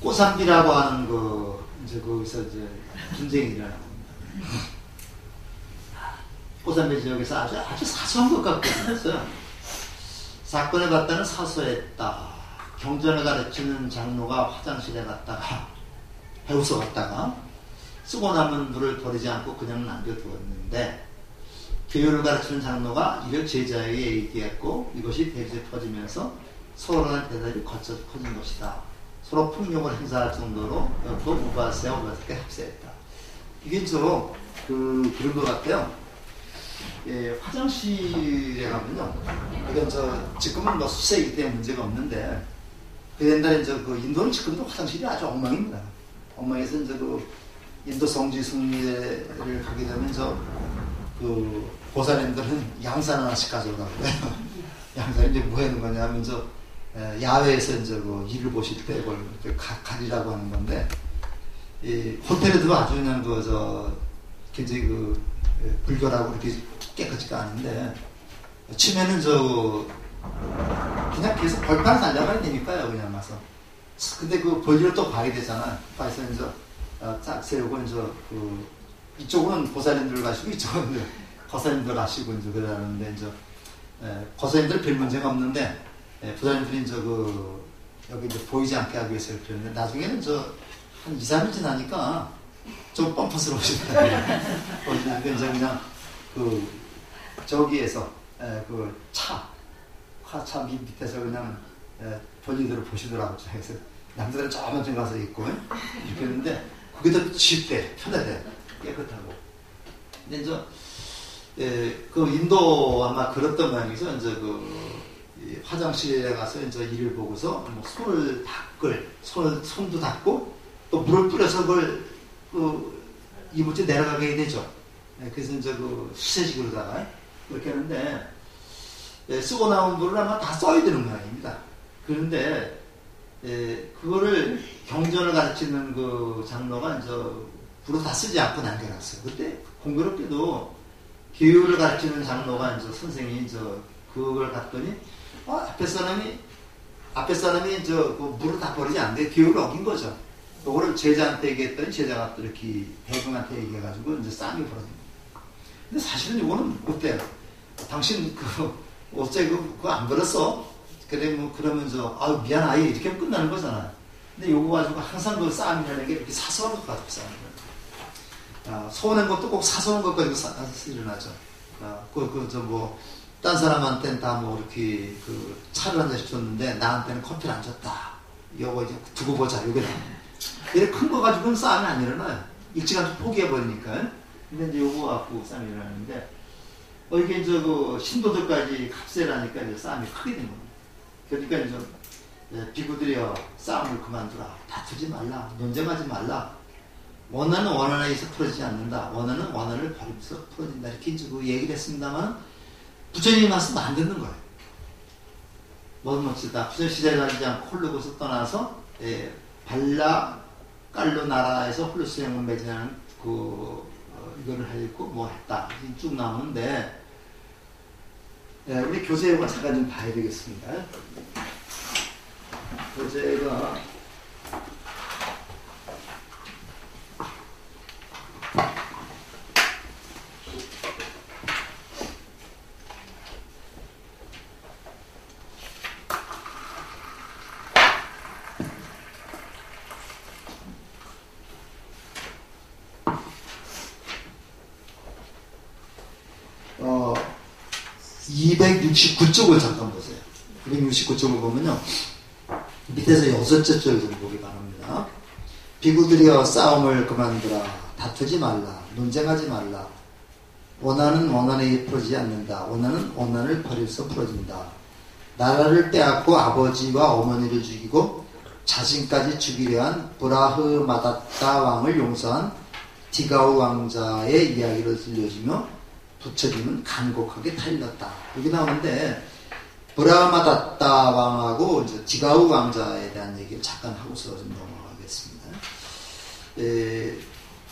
꼬삼비라고 하는 거기서 분쟁이 일어나는 겁니다. 꼬삼비 지역에서 아주 사소한 것 같고 있었어요. 사건을 봤다는 사소했다. 경전을 가르치는 장로가 화장실에 갔다가 배우서 갔다가 쓰고 남은 물을 버리지 않고 그냥 남겨두었는데, 교율을 가르치는 장로가 이를 제자에게 얘기했고, 이것이 대지에 퍼지면서 서로 간의 대답이 거쳐 퍼진 것이다. 서로 폭력을 행사할 정도로 또 우바세와 우바세께 합세했다. 이게 그런 것 같아요. 화장실에 가면요, 이건 지금은 수세이기 때문에 문제가 없는데, 그 옛날에 인도는 지금도 화장실이 아주 엉망입니다. 엉망해서 인도 성지 승리를 하게 되면 보살님들은 양산 하나씩 가져오라고 해요. 양산이 이제 뭐 하는 거냐면 야외에서 일을 보실 때 그걸 가리라고 하는 건데, 이 호텔에도 아주 그냥 굉장히 불결하고 이렇게 깨끗지가 않은데, 치면은 그냥 계속 벌판을 달려가야 되니까요, 그냥 와서. 근데 볼일을 또 봐야 되잖아. 그래서 쫙 세우고 이쪽으로는 보살님들 가시고 이쪽은 거사님들 가시고 그러는데 거사님들 별 문제가 없는데, 보살님들이 여기 보이지 않게 하기 위해서 이렇게 했는데, 나중에는 한 2, 3일 지나니까 좀 뻔뻔스러우시더라고요. 그냥 저기에서 화차 밑에서 그냥 본인들을 보시더라고요. 그래서 남들은 조금만 좀 가서 있고 이렇게 했는데, 그게 더 쉽대, 편하대, 깨끗하고. 근데 인도 아마 그랬던 모양이죠. 화장실에 가서 일을 보고서 손도 닦고 또 물을 뿌려서 그걸 이물질 내려가게 해야 되죠. 그래서 수세식으로다가 그렇게 하는데, 쓰고 나온 물을 아마 다 써야 되는 모양입니다. 그런데 그거를 경전을 가르치는 장로가 불을 다 쓰지 않고 남겨놨어요. 그때 공교롭게도 교율을 가르치는 장로가 선생이 그걸 갔더니 앞에 사람이 물을 다 버리지 않는데 교율을 어긴 거죠. 그거를 제자한테 얘기했더니 제자가 또 이렇게 대중한테 얘기해가지고 싸움이 벌어진 거예요. 근데 사실은 이거는 어때요? 당신 어째 그거 안 그랬어? 그래 그러면 미안 아이 이렇게 하면 끝나는 거잖아. 근데 요거 가지고 항상 싸움이라는 게 이렇게 사소한 것 같고 싸우는 거예요. 서운한 것도 꼭 사소한 것 가지고 일어나죠. 딴 사람한테는 다 뭐 이렇게 차를 한 잔씩 줬는데 나한테는 커피를 안 줬다. 이거 이제 두고 보자. 이게 이렇게 큰 거 가지고는 싸움이 안 일어나요. 일찌감치 포기해버리니까. 근데 이제 요거 갖고 싸움이 일어나는데, 이게 이제 신도들까지 갑세라니까 이제 싸움이 크게 된 겁니다. 그러니까 이제 비구들이여 싸움을 그만두라. 다투지 말라. 논쟁하지 말라. 원한은 원한에서 풀어지지 않는다. 원한은 원한을 버리면서 풀어진다. 이렇게 이제 얘기를 했습니다만, 부처님이 말씀 안 듣는 거예요. 멋지다. 부처님 시대에 가지 않고 홀로고서 떠나서, 발라 깔로 나라에서 홀로 수행을 맺으라는 이거를 하고 뭐 했다. 쭉 나오는데, 우리 교재가 잠깐 좀 봐야 되겠습니다. 교재가 어 269쪽을 잠깐 보세요. 269쪽을 보면요. 밑에서 6째 줄 좀 보기 바랍니다. 비구들이여 싸움을 그만두라. 다투지 말라. 논쟁하지 말라. 원한은 원한에 풀어지지 않는다. 원한은 원한을 버려서 풀어진다. 나라를 빼앗고 아버지와 어머니를 죽이고 자신까지 죽이려 한 브라흐마다타 왕을 용서한 디가우 왕자의 이야기를 들려주며 부처님은 간곡하게 타일렀다. 여기 나오는데 브라흐마다타 왕하고 이제 디가우 왕자에 대한 얘기를 잠깐 하고서 좀 넘어가겠습니다.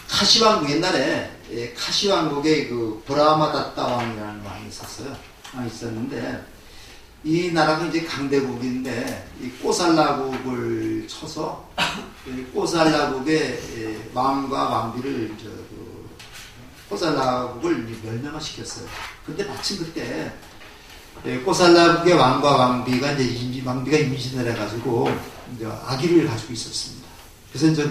카시왕국 옛날에 카시왕국에 브라흐마다타 왕이라는 왕이 있었어요. 있었는데 이 나라가 이제 강대국인데 이 꼬살라국을 쳐서 꼬살라국의 왕과 왕비를 꼬살라국을 멸망을 시켰어요. 근데 마침 그때 꼬살라국의 왕과 왕비가 이제 왕비가 임신을 해가지고 이제 아기를 가지고 있었습니다. 그래서 이제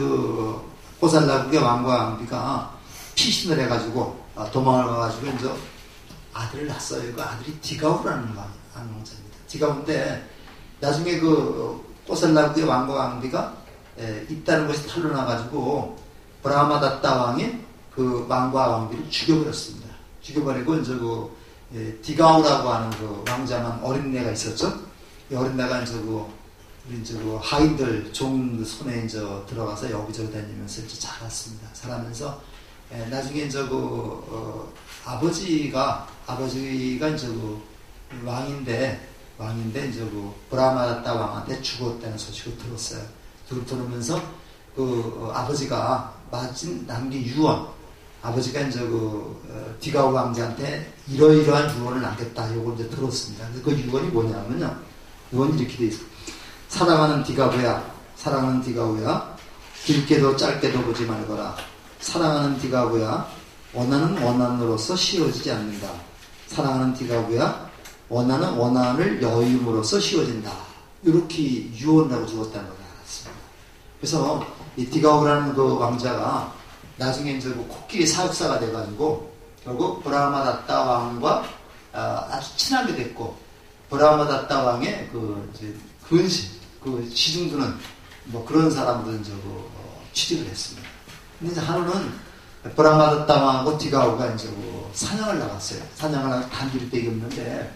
꼬살라국의 왕과 왕비가 피신을 해가지고 도망을 가가지고 이제 아들을 낳았어요. 그 아들이 디가우라는 왕자입니다. 디가우인데 나중에 꼬살라국의 왕과 왕비가 있다는 것이 탄로나가지고 브라흐마다타 왕이 그 왕과 왕비를 죽여버렸습니다. 죽여버리고 이제 디가우라고 하는 왕자만 어린애가 있었죠. 이 어린애가 이제 하인들 종 손에 이제 들어가서 여기저기 다니면서 이제 자랐습니다. 자라면서 나중에 이제 아버지가 이제 왕인데 이제 브라흐마다타 왕한테 죽었다는 소식을 들었어요. 들으면서 아버지가 남긴 유언, 아버지가 이제 디가우 왕자한테 이러이러한 유언을 남겼다. 요걸 이제 들었습니다. 그래서 그 유언이 뭐냐면요. 유언이 이렇게 돼 있어요. 사랑하는 디가우야, 길게도 짧게도 보지 말거라. 사랑하는 디가우야, 원한은 원한으로서 씌워지지 않는다. 사랑하는 디가우야, 원한은 원한을 여임으로써 씌워진다. 이렇게 유언하고 죽었다는 걸 알았습니다. 그래서 이 디가우라는 왕자가 나중에 이제 코끼리 사육사가 돼가지고 결국 브라흐마다타 왕과 아주 친하게 됐고, 브라흐마다타 왕의 근신, 시중두는 뭐 그런 사람들은 취직을 했습니다. 근데 이제 하루는 브라흐마다타 왕하고 디가우가 이제 사냥을 나갔어요. 사냥을 나가서 단둘이 떼기 없는데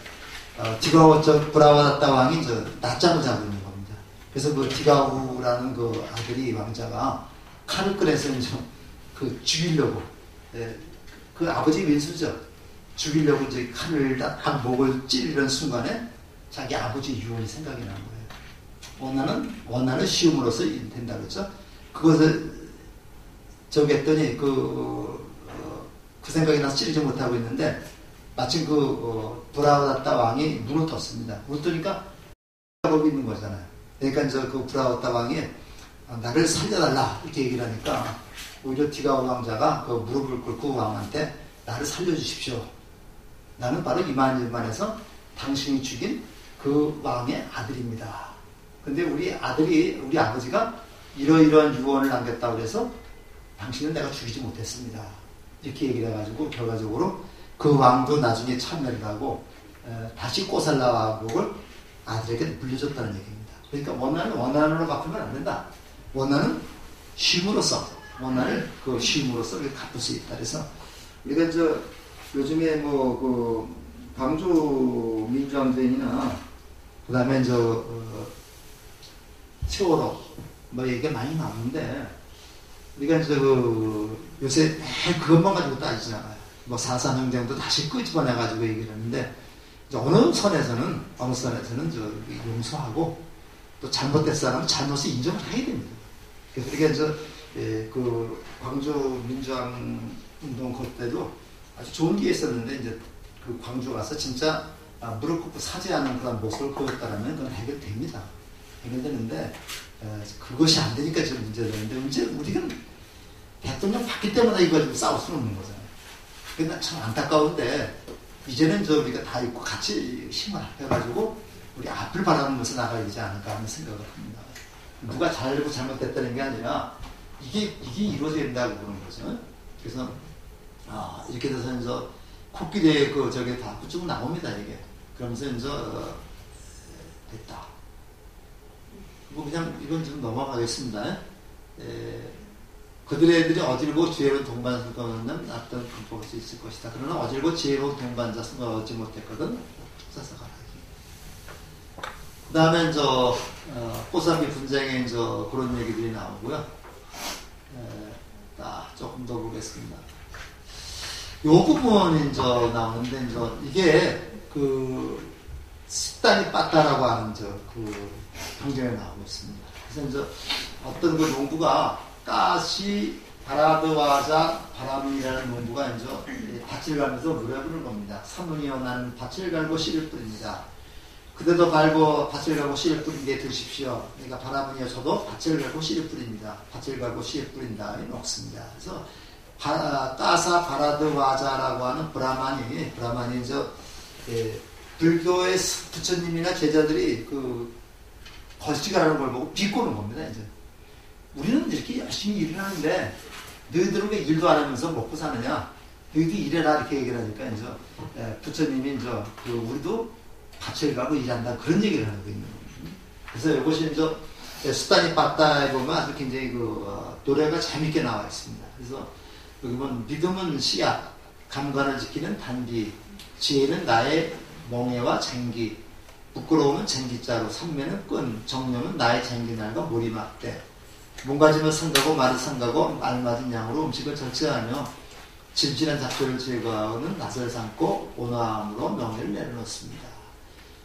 디가우 브라흐마다타 왕이 이제 낮잠을 자고 있는 겁니다. 그래서 디가우라는 아들이 왕자가 칼을 꺼내서 이제 죽이려고, 그 아버지 왼수죠. 죽이려고 이제 칼을 한 목을 찌르는 순간에 자기 아버지 유언이 생각이 난 거예요. 원한을 씌움으로써 된다 그랬죠. 그것을 했더니 그 생각이 나서 찌르지 못하고 있는데 마침 브라흐마다타 왕이 눈을 떴습니다. 눈을 뜨니까 거기 있는 거잖아요. 그러니까 이제 브라흐마다타 왕이 나를 살려달라 이렇게 얘기를 하니까 오히려 디가우 왕자가 무릎을 꿇고 왕한테 나를 살려주십시오. 나는 바로 이만일만에서 당신이 죽인 그 왕의 아들입니다. 근데 우리 아버지가 이러이러한 유언을 남겼다고 해서 당신은 내가 죽이지 못했습니다. 이렇게 얘기를 해가지고 결과적으로 그 왕도 나중에 참멸을 하고 다시 꼬살라 왕국을 아들에게 물려줬다는 얘기입니다. 그러니까 원한으로 갚으면 안 된다. 원한은 쉼으로써 원한을 그 쉼으로써 갚을 수 있다. 그래서 우리가 요즘에 그 광주 민주항쟁이나 그다음에 세월호 뭐 얘기가 많이 나오는데 우리가 요새 매일 그것만 가지고 따지지 않아요. 뭐 4.3 행정도 다시 끄집어내가지고 얘기를 하는데 어느 선에서는 용서하고 또 잘못된 사람은 잘못을 인정을 해야 됩니다. 그래서 우리가 그 광주 민주항 운동 그때도 아주 좋은 기회 있었는데 이제 그 광주 가서 진짜 무릎 꿇고 사죄하는 그런 모습을 보였다라면 그건 해결됩니다. 해결되는데 그것이 안 되니까 지금 문제가 되는데 문제 우리가 대통령 받기 때문에 이거 가지고 싸울 수는 없는 거잖아요. 그게 참 안타까운데 이제는 우리가 다 있고 같이 힘을 합해가지고 우리 앞을 바라보면서 나가야 되지 않을까 하는 생각을 합니다. 누가 잘되고 잘못됐다는 게 아니라 이게 이루어져야 된다고 보는 거죠. 그래서 이렇게 돼서 코끼리의 저게 다 쭉 나옵니다 이게. 그러면서 됐다. 뭐 그냥 이건 좀 넘어가겠습니다. 그들의 어질고 지혜로운 동반자를 거는 앞던 공포할 수 있을 것이다. 그러나 어질고 지혜로운 동반자 승을 얻지 못했거든. 사서 가라. 그 다음에 꼬사비 분쟁에 그런 얘기들이 나오고요. 조금 더 보겠습니다. 요 부분이 나오는데 이게 습단이 빠따라고 하는 그 경쟁에 나오고 있습니다. 그래서 어떤 그 농부가 가시 바라드와자 바람이라는 농부가 밭을 갈면서 노래 부르는 겁니다. 사문이여 나는 밭을 갈고 씨를 뿌립니다. 그대도 갈고 밭을 갈고 씨를 뿌린데 드십시오. 그러니까 바람이여 저도 밭을 갈고 씨를 뿌립니다. 밭을 갈고 씨를 뿌린다. 녹습니다. 그래서 따사 바라드와자라고 하는 브라만이 불교의 부처님이나 제자들이 걸식하는 걸 보고 비꼬는 겁니다. 우리는 이렇게 열심히 일을 하는데 너희들은 왜 일도 안 하면서 먹고 사느냐? 너희들 일해라 이렇게 얘기를 하니까 부처님이 우리도 밭을 가고 일한다 그런 얘기를 하고 있는 거예요. 그래서 이것이 수단이 빠따에 보면 아주 굉장히 노래가 재밌게 나와 있습니다. 그래서 여기 보면 믿음은 씨앗, 감관을 지키는 단비, 지혜는 나의 멍에와 쟁기, 부끄러움은 쟁기자루, 삼매는 끈, 정념은 나의 쟁기날과 모리막대, 몸가짐을 상가고 말을 상가고 알맞은 양으로 음식을 절제하며 질질한 잡초를 제거하는 낯을 삼고 온화함으로 명예를 내려놓습니다.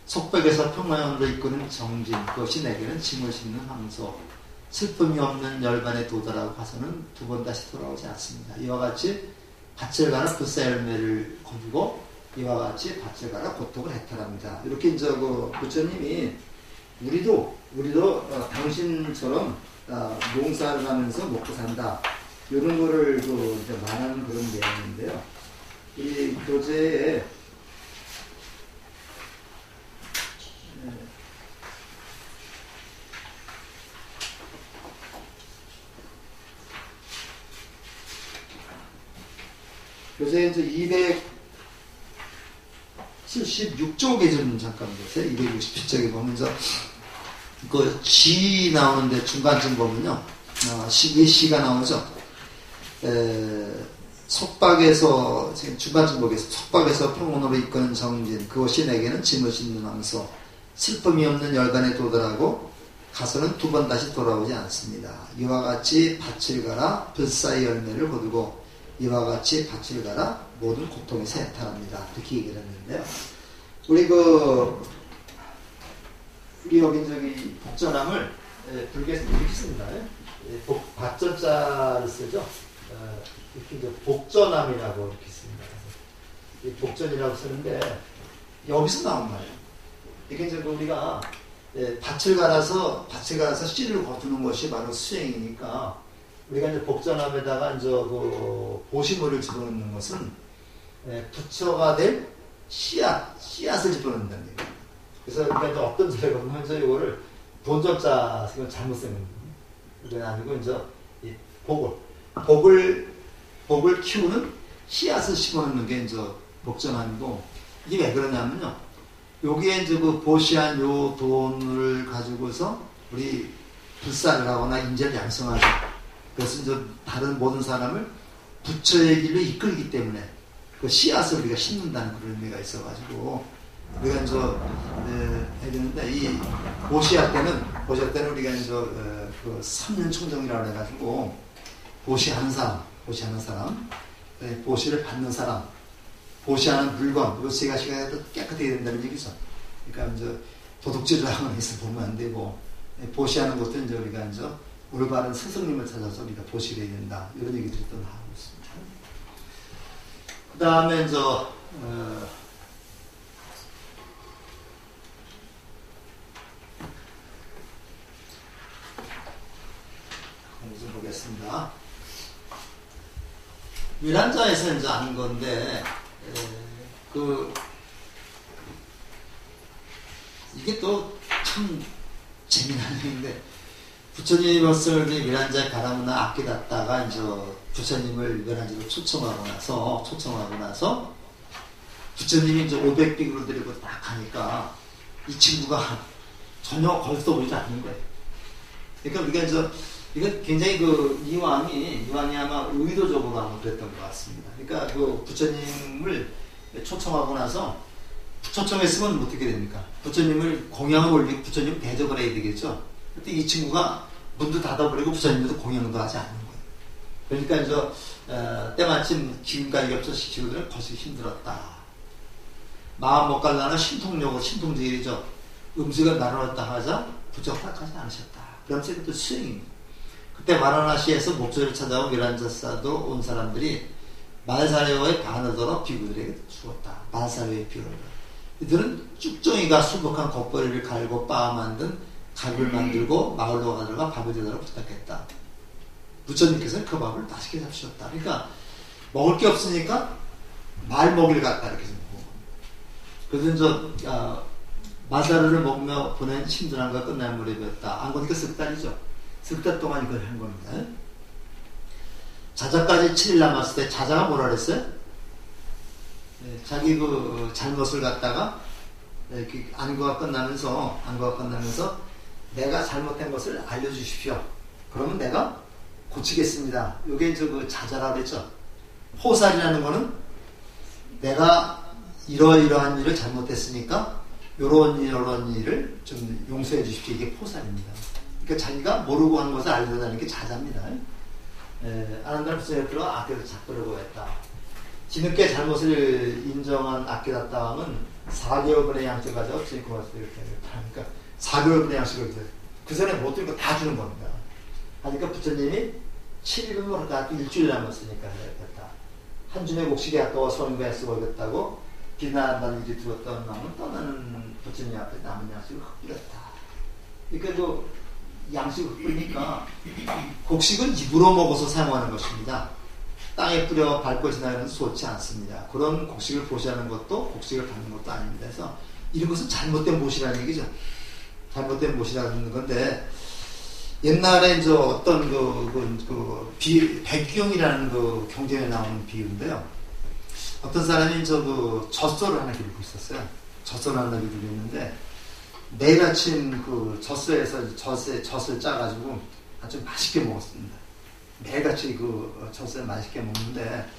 속백에서 평화형으로 이끄는 정진, 그것이 내게는 짐을 싣는 황소, 슬픔이 없는 열반에 도달하고 가서는 두 번 다시 돌아오지 않습니다. 이와 같이 밭을 가라 불사 열매를 거두고 이와 같이 밭을 가라 고통을 해탈합니다. 이렇게 부처님이 우리도 당신처럼 농사를 하면서 먹고 산다. 이런 거를 말하는 그런 내용인데요. 이 교재에 교재에 276쪽에 좀 잠깐 보세요. 267쪽에 보면 지 나오는데 중간쯤 보면요. 시가 나오죠. 속박에서 지금 중간쯤 보겠습니다. 속박에서 평온으로 이끄는 정진, 그것이 내게는 짐을 싣는 황소, 슬픔이 없는 열반에 도달하고 가서는 두 번 다시 돌아오지 않습니다. 이와 같이 밭을 가라 불사의 열매를 거두고 이와 같이 밭을 가라 모든 고통에서 해탈합니다. 이렇게 얘기를 했는데요. 우리 여기 복전함을 불교에서 이렇게 씁니다. 밭전자를 쓰죠. 이렇게 복전함이라고 이렇게 씁니다. 복전이라고 쓰는데 여기서 나온 말이에요. 이게 우리가 밭을 갈아서 씨를 거두는 것이 바로 수행이니까 우리가 복전함에다가 보시물을 집어넣는 것은 부처가 될 씨앗을 집어넣는다는 얘기예요. 그래서 우리가 어떤 소리가 보면 이거를 본전자 잘못 쓰는 거예요. 그게 아니고 이 복을 복을 키우는 씨앗을 심어놓는 게 이제 복전함이고, 이게 왜 그러냐면요. 여기에 이제 그 보시한 요 돈을 가지고서 우리 불사를 하거나 인재를 양성하죠. 그래서 이제 다른 모든 사람을 부처의 길로 이끌기 때문에 그 씨앗을 우리가 심는다는 그런 의미가 있어가지고, 우리가 이제 해야 되는데, 이 보시할 때는 우리가 이제 그 3년 총정이라고 해가지고, 보시하는 사람, 보시를 받는 사람, 보시하는 물건, 이 세 가지가 깨끗해야 된다는 얘기죠. 그러니까 이제 도둑질을 하거나 해서 보면 안 되고, 보시하는 것도 이제 우리가 이제 올바른 스승님을 찾아서 우리가 보시를 해야 된다. 이런 얘기들이 또 나오고 있습니다. 그 다음에 이제, 좀 보겠습니다. 위란자에서 이제 아는 건데, 이게 또 참 재미난 얘기인데, 부처님 것을 위란자에 바라문나 아끼다가 이제 부처님을 위란자로 초청하고 나서 부처님이 이제 500빅으로 데리고 딱 가니까 이 친구가 전혀 걸써 보이지 않는 거예요. 그러니까 우리가 이제 이건 굉장히 이왕이 아마 의도적으로 아마 그랬던 것 같습니다. 그러니까 그 부처님을 초청하고 나서, 초청했으면 어떻게 됩니까? 부처님을 공양을 올리고 부처님 대접을 해야 되겠죠? 그때 이 친구가 문도 닫아버리고 부처님도 공양도 하지 않는 거예요. 그러니까 이제, 때마침 기운까지 없어 친구들은 거시기 힘들었다. 마음 못 갈라는 신통제일이죠. 음식을 나눠놨다 하자 부처가 딱하지 않으셨다. 그러면서 이것도 수행입니다. 그때 와라나시에서 목소리를 찾아온 위란자사도 온 사람들이 말사료의 바느더러 비구들에게 죽었다. 말사료의 비구들. 이들은 쭉정이가 수북한 겉벌이를 갈고 빻아 만든 각을 만들고 마을로 가다가 밥을 대달라고 부탁했다. 부처님께서는 그 밥을 맛있게 잡수셨다. 그러니까 먹을 게 없으니까 말 먹이를 갖다 이렇게 먹고. 그래서 이제 마사르를 먹으며 보낸 힘들함과 끝날 무렵이었다. 안 거니까 석 달이죠. 석 달 동안 이걸 한 겁니다. 자자까지 7일 남았을 때 자자가 뭐라 그랬어요? 자기 그 잘못을 갖다가 안거가 끝나면서 내가 잘못된 것을 알려주십시오. 그러면 내가 고치겠습니다. 이게 이제 그 자자라고 그랬죠. 포살이라는 거는 내가 이러이러한 일을 잘못했으니까 이런 일을 좀 용서해 주십시오. 이게 포살입니다. 그러니까 자기가 모르고 한 것을 알려달라는 게 자자입니다. 아난다르 스님들은 아껴서 작별하고 했다. 뒤늦게 잘못을 인정한 아끼다땅은 4개월분의 양식을 가져가 주님 고맙습니다. 이렇게 하니까 4개월분의 양식을 그 전에 못 드는 거 다 주는 겁니다. 하니까 부처님이 7일은 다 일주일 남았으니까 해야겠다. 한 줌의 곡식이 아까워 손과 애쓰고 오겠다고 비난하는 일이 두었던 마음은 떠나는 부처님 앞에 남은 양식을 흩뿌렸다. 그러니까 그 양식을 흩뿌리니까 곡식은 입으로 먹어서 사용하는 것입니다. 땅에 뿌려 밟고 지나가는 것은 좋지 않습니다. 그런 곡식을 보시하는 것도 곡식을 받는 것도 아닙니다. 그래서 이런 것은 잘못된 못이라는 얘기죠. 잘못된 못이라는 건데, 옛날에 이제 어떤 백경이라는 그 경전에 나오는 비유인데요. 어떤 사람이 젖소를 하나 기르고 있었어요. 젖소를 하나 기르고 있는데, 매일 아침 그 젖소에서 젖을 짜가지고 아주 맛있게 먹었습니다. 매일같이 그 젖을 맛있게 먹는데,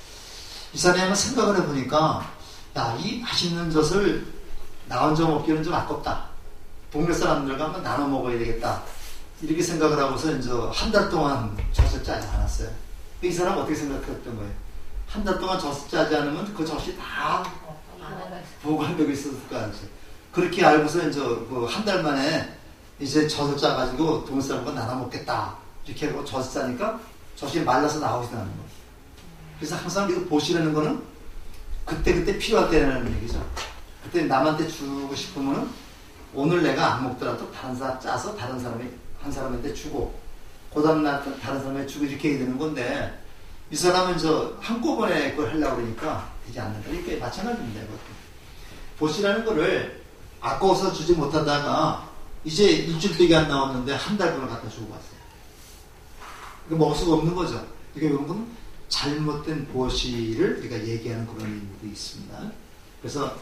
이 사람이 한번 생각을 해보니까, 야, 이 맛있는 젖을 나 혼자 먹기는 좀 아깝다. 동네 사람들과 한번 나눠 먹어야 되겠다. 이렇게 생각을 하고서 이제 한 달 동안 젖을 짜지 않았어요. 이 사람 어떻게 생각했던 거예요? 한 달 동안 젖을 짜지 않으면 그 젖이 다 보관되고 있었을 거 아니에요. 그렇게 알고서 이제 그 한 달 만에 이제 젖을 짜가지고 동네 사람과 나눠 먹겠다. 이렇게 하고 젖을 짜니까 젖이 말라서 나오지도 않는 거예요. 그래서 항상 이거 보시라는 거는 그때 필요할 때라는 얘기죠. 그때 남한테 주고 싶으면은 오늘 내가 안 먹더라도 다른 사람 짜서 한 사람한테 주고, 그 다음날 다른 사람한테 주고 이렇게 해야 되는 건데, 이 사람은 한꺼번에 그걸 하려고 그러니까 되지 않는다. 이렇게 마찬가지입니다. 이것도. 보시라는 거를 아까워서 주지 못하다가 이제 일주일밖에 안 나왔는데 한 달분을 갖다 주고 왔어요. 이거 먹을 수가 없는 거죠. 그러니까 이런 건 잘못된 보시를 우리가 얘기하는 그런 의미도 있습니다. 그래서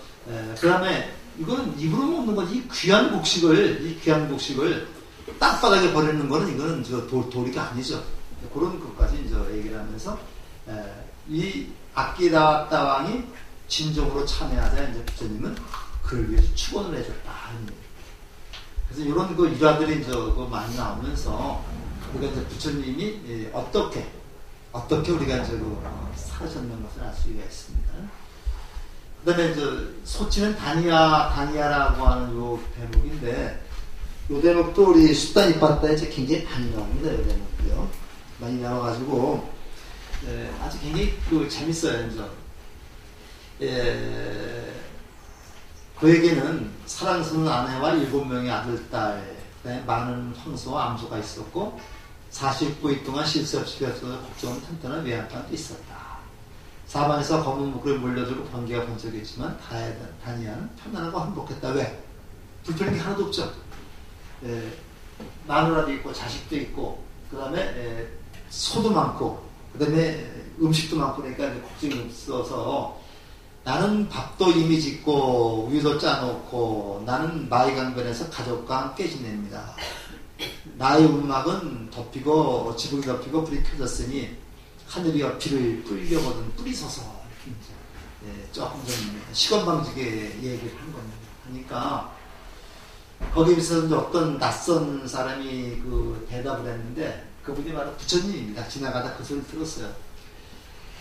그 다음에 이거는 입으로 먹는 건 이 귀한 곡식을 땅바닥에 버리는 거는 이거는 도리가 아니죠. 그런 것까지 이제 얘기를 하면서 이 악기다 왕이 진정으로 참여하자 이제 부처님은 그를 위해서 축원을 해줬다. 그래서 이런 일화들이 이제 많이 나오면서 우리가 이제 부처님이 어떻게 우리가 이제 사라졌는 것을 알 수가 있습니다. 그 다음에 이제 소치는 다니야라고 하는 요 대목인데, 요 대목도 우리 숫다니빠따에 이제 굉장히 많이 나옵니다. 요 대목도요. 많이 나와가지고, 아주 굉장히 재밌어요, 이제. 그에게는 사랑스러운 아내와 7명의 아들, 딸, 그다음에 많은 황소와 암소가 있었고, 49일 동안 쉴 새 없이 벼어서 걱정은 튼튼한 외양간도 있었다. 사방에서 검은 물을 물려주고 번개가 번쩍했지만 다니야는 편안하고 행복했다. 왜? 불편한 게 하나도 없죠. 마누라도 있고 자식도 있고 그 다음에 소도 많고 그 다음에 음식도 많고 그러니까 걱정이 없어서 나는 밥도 이미 짓고 우유도 짜놓고 나는 마이강변에서 가족과 함께 지냅니다. 나의 움막은 덮이고 지붕이 덮이고 불이 켜졌으니 하늘이여 비를 뿌리려거든 뿌리소서. 조금 좀 시건방지게 얘기를 한 겁니다. 하니까 거기에서 어떤 낯선 사람이 대답을 했는데 그분이 바로 부처님입니다. 지나가다 그 소리를 들었어요.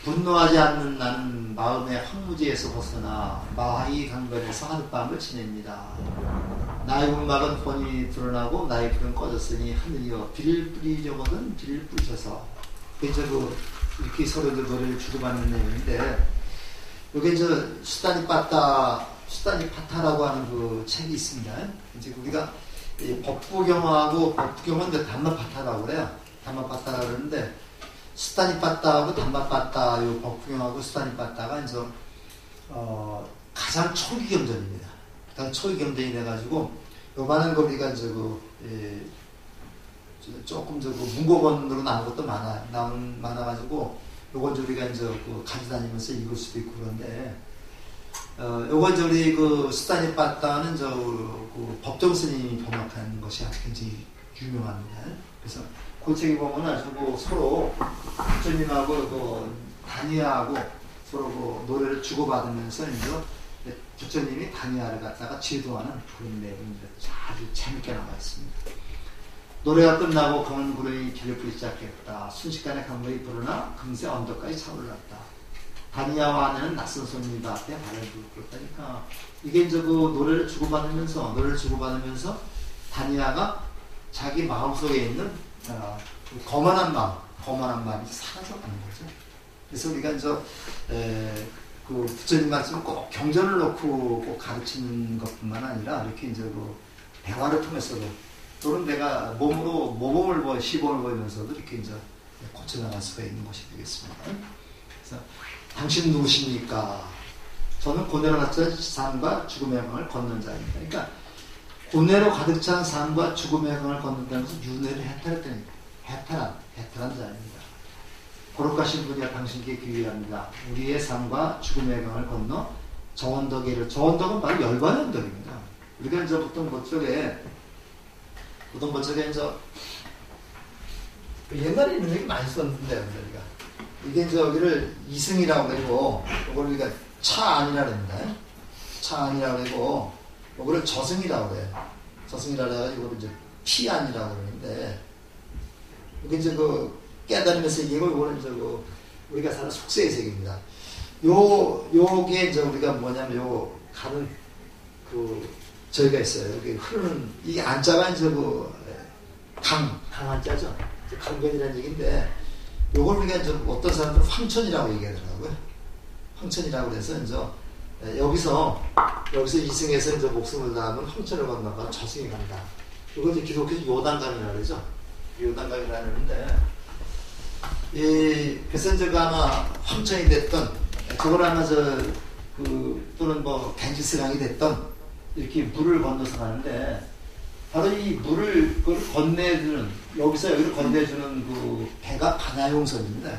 분노하지 않는 나는 마음의 황무지에서 벗어나 마하이 강변에서 하룻밤을 지냅니다. 나의 움막은 훤히 드러나고 나의 불은 꺼졌으니 하늘이여 비를 뿌리려거든 비를 뿌리셔서. 이렇게 서로 노래를 주고받는 내용인데, 여기 이제 수다니파타라고 하는 책이 있습니다. 이제 우리가 법부경하고 법부경은 이제 담마파타라고 그래요. 담마파타라고 그러는데, 수다니파타하고 담마파타, 요 법부경하고 수다니파타가 이제 가장 초기 경전입니다. 가장 초기 경전이 돼가지고, 요만한 거 우리가 이제 조금 문고본으로 나온 것도 많아가지고 요건 우리가 이제 가져다니면서 읽을 수도 있고 그런데 요건 우리 수다니빠따는 법정 스님이 번역한 것이 아주 굉장히 유명합니다. 그래서 그 책에 보면 아주 서로 부처님하고 다니야하고 서로 노래를 주고받으면서 이제 부처님이 다니야를 갖다가 제도하는 그런 내용이 아주 재밌게 나와 있습니다. 노래가 끝나고 검은 구름이 길을 뿌리 시작했다. 순식간에 강물이 불어나 금세 언덕까지 차올랐다. 다니야와 아내는 낯선 손님들 앞에 발을 굴렀다니까. 이게 이제 노래를 주고받으면서 다니야가 자기 마음속에 있는 거만한 마음이 사라져가는 거죠. 그래서 우리가 이제 부처님 말씀을 꼭 경전을 놓고 꼭 가르치는 것뿐만 아니라 이렇게 이제 대화를 통해서도 또는 내가 모범을 시범을 보이면서도 이렇게 이제 고쳐나갈 수가 있는 것이 되겠습니다. 그래서 당신 누구십니까? 저는 고뇌로 가득 찬 삶과 죽음의 강을 걷는 자입니다. 그러니까 고뇌로 가득 찬 삶과 죽음의 강을 걷는다는 것은 윤회를 해탈했다니까. 해탈한 자입니다. 거룩하신 분이야 당신께 기위합니다. 우리의 삶과 죽음의 강을 건너 정원덕에를, 정원덕은 바로 열반의 언덕입니다. 우리가 이제 보통 그쪽에 이제 옛날에 이런 얘기 많이 썼는데 우리가 이게 이제 여기를 이승이라고 그러고 이걸 우리가 차안이라고 합니다. 차안이라고 그러고 이거를 저승이라고 그래요. 저승이라고 해가지고 이걸 이제 피안이라고 그러는데 이게 이제 깨달으면서 얘기고 이거는 이제 우리가 사는 속세의 세계입니다. 요게 이제 우리가 뭐냐면 가는 저희가 있어요. 여기 흐르는, 이게 안자가 이제 강한자죠. 강변이라는 얘기인데, 요걸 우리가 이제 어떤 사람들은 황천이라고 얘기하더라고요. 황천이라고 해서 이제, 여기서 이승에서 이제 목숨을 다하면 황천을 건너가 저승에 간다. 이걸 이제 기독교에서 요단강이라고 그러죠. 요단강이라고 하는데, 그래서 이제 아마 황천이 됐던, 저걸 아마 또는 겐지스강이 됐던, 이렇게 물을 건너서 가는데 바로 이 물을 그걸 건네주는, 여기서 여기를 건네주는 그 배가 반야용선입니다.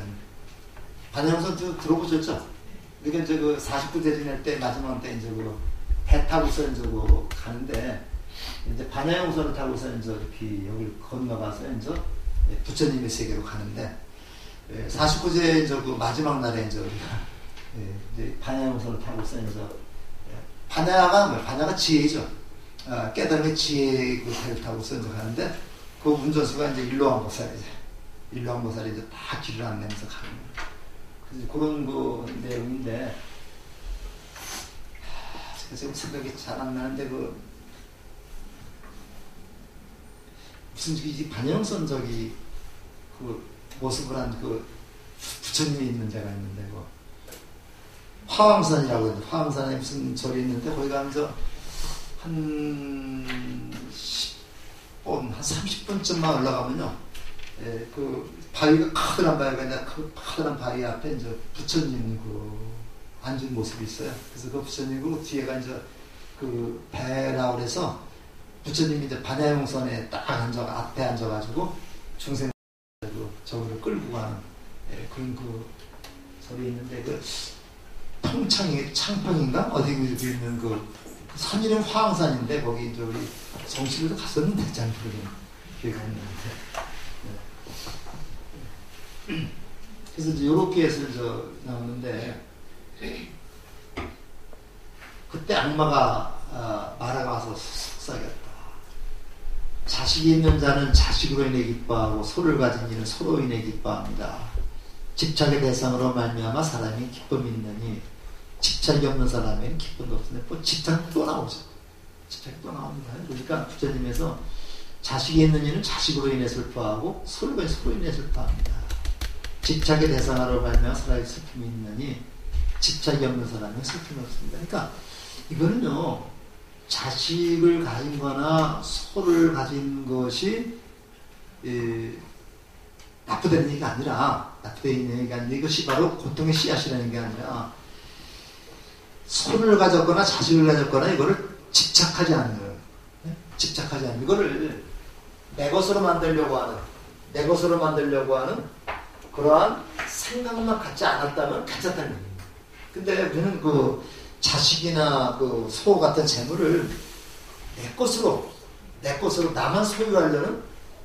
반야용선 들어보셨죠? 그러니까 이제 그 49 대진할 때 마지막 때 이제 그 배 타고서 이제 그 가는데, 이제 반야용선을 타고서 이제 이렇게 여기를 건너가서 이제 부처님의 세계로 가는데, 49제 이제 그 마지막 날에 이제 우리가 이제 반야용선을 타고서 이제 반야가 뭐야? 반야가 지혜죠. 깨달음의 지혜 그 배를 타고서 이제 가는데, 그 운전수가 이제 일로왕보살이죠. 일로왕보살이 이제 다 길을 안내면서 가는 거예요. 그래서 그런 그 내용인데, 지금 생각이 잘 안 나는데, 무슨 이 반야용선 저기 그 모습을 한 그 부처님이 있는 데가 있는데, 화왕산이라고 했는데, 화왕산에 무슨 절이 있는데, 거기 가면 한 10분, 한 30분쯤만 올라가면요, 그 바위가 커다란 바위가 있는데, 그 커다란 바위 앞에 이제 부처님 그 앉은 모습이 있어요. 그래서 그 부처님 그 뒤에가 이제 그 배라고 그래서 부처님이 이제 반야용선에 딱 앞에 앉아가지고 중생 저거를 끌고 가는 그런 그 절이 있는데, 그 통창이 창평인가 어디 있는 그 산 이름 화왕산인데, 거기 이제 우리 성실도 갔었는데 잘 모르겠네, 기억이 안 나는데. 그래서 이제 요렇게 해서 이제 나오는데, 그때 악마가 말하가 와서 속삭였다. 자식이 있는 자는 자식으로 인해 기뻐하고 소를 가진 이는 소로 인해 기뻐합니다. 집착의 대상으로 말미암아 사람이 기쁨이 있느니 집착이 없는 사람에는 기쁨도 없는데, 뭐 집착이 또 나오죠. 집착이 또 나옵니다. 그러니까 부처님에서 자식이 있는 이는 자식으로 인해 슬퍼하고 소로 인해 슬퍼합니다. 집착의 대상으로 말미암아 사람이 슬픔이 있느니 집착이 없는 사람은 슬픔이 없습니다. 그러니까 이거는요, 자식을 가진 거나 소를 가진 것이 나쁘다는 얘기가 아니라, 나쁘다는 얘기가 아니라, 이것이 바로 고통의 씨앗이라는 게 아니라, 소를 가졌거나 자식을 가졌거나 이거를 집착하지 않는 거예요. 네? 집착하지 않는, 이거를 내 것으로 만들려고 하는 그러한 생각만 갖지 않았다면 괜찮다는 거예요. 근데 우리는 그 자식이나 그 소 같은 재물을 내 것으로 나만 소유하려는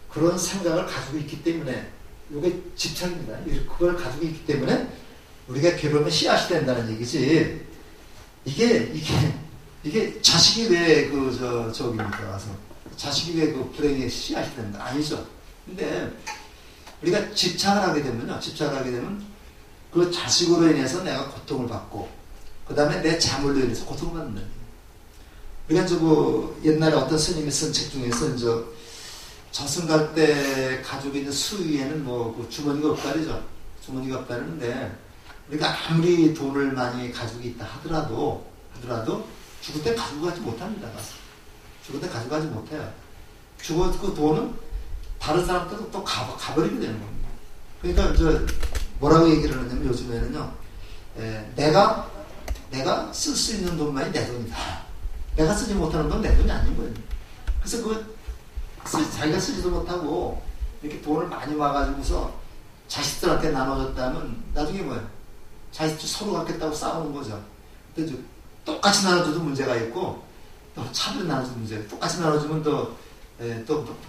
그런 생각을 가지고 있기 때문에, 이게 집착입니다. 그걸 가지고 있기 때문에 우리가 괴로움의 씨앗이 된다는 얘기지. 이게 자식이 왜 저기입니까? 와서 자식이 왜 그 불행의 씨앗이 된다? 아니죠. 근데 우리가 집착을 하게 되면 그 자식으로 인해서 내가 고통을 받고, 그 다음에 내 자물로 인해서 고통을 받는다. 우리가 옛날에 어떤 스님이 쓴 책 중에서 저승 갈 때 가지고 있는 수위에는 그 주머니가 없다리죠. 주머니가 없다는데, 우리가 아무리 돈을 많이 가지고 있다 하더라도 죽을 때 가지고 가지 못합니다. 죽을 때 가지고 가지 못해요. 죽어서 그 돈은 다른 사람들도 또 가버리게 되는 겁니다. 그러니까 뭐라고 얘기를 하냐면, 요즘에는요, 내가 쓸 수 있는 돈만이 내 돈이다. 내가 쓰지 못하는 돈 내 돈이 아닌 거예요. 그래서 자기가 쓰지도 못하고 이렇게 돈을 많이 와가지고서 자식들한테 나눠줬다면 나중에 뭐예요? 자식들 서로 갖겠다고 싸우는 거죠. 근데 똑같이 나눠줘도 문제가 있고, 또 차별이 나눠줘도 문제가 있고, 똑같이 나눠주면 또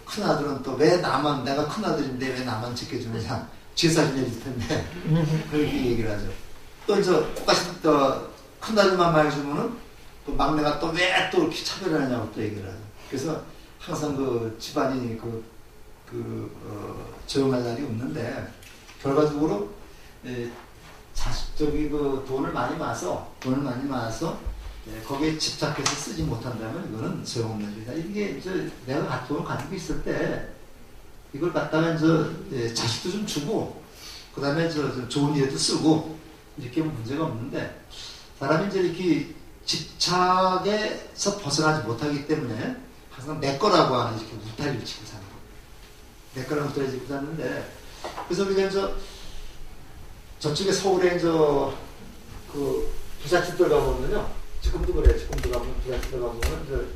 큰아들은 또 왜 내가 큰아들인데 왜 나만 지켜주느냐, 제사진 해줄 텐데 그렇게 얘기를 하죠. 또 똑같이 또 큰아들만 많이 주면은 또 막내가 또 왜 또 이렇게 차별을 하냐고 또 얘기를 하죠. 그래서 항상 그 집안이 조용할 날이 없는데, 결과적으로 자식적이 돈을 많이 모아서 거기에 집착해서 쓰지 못한다면 이거는 소용없는 일이다. 이게 내가 돈을 가지고 있을 때 이걸 갖다가 자식도 좀 주고, 그 다음에 좋은 일에도 쓰고, 이렇게 하면 문제가 없는데, 사람이 이렇게 집착에서 벗어나지 못하기 때문에 항상 내 거라고 하는 이렇게 울타리를 치고 사는 겁니다. 내 거라고 울타리 치고 사는데, 그래서 우리가 저쪽에 서울에 그 부잣집들 가보면요, 지금도 그래요. 지금도 가보면 부잣집들 가보면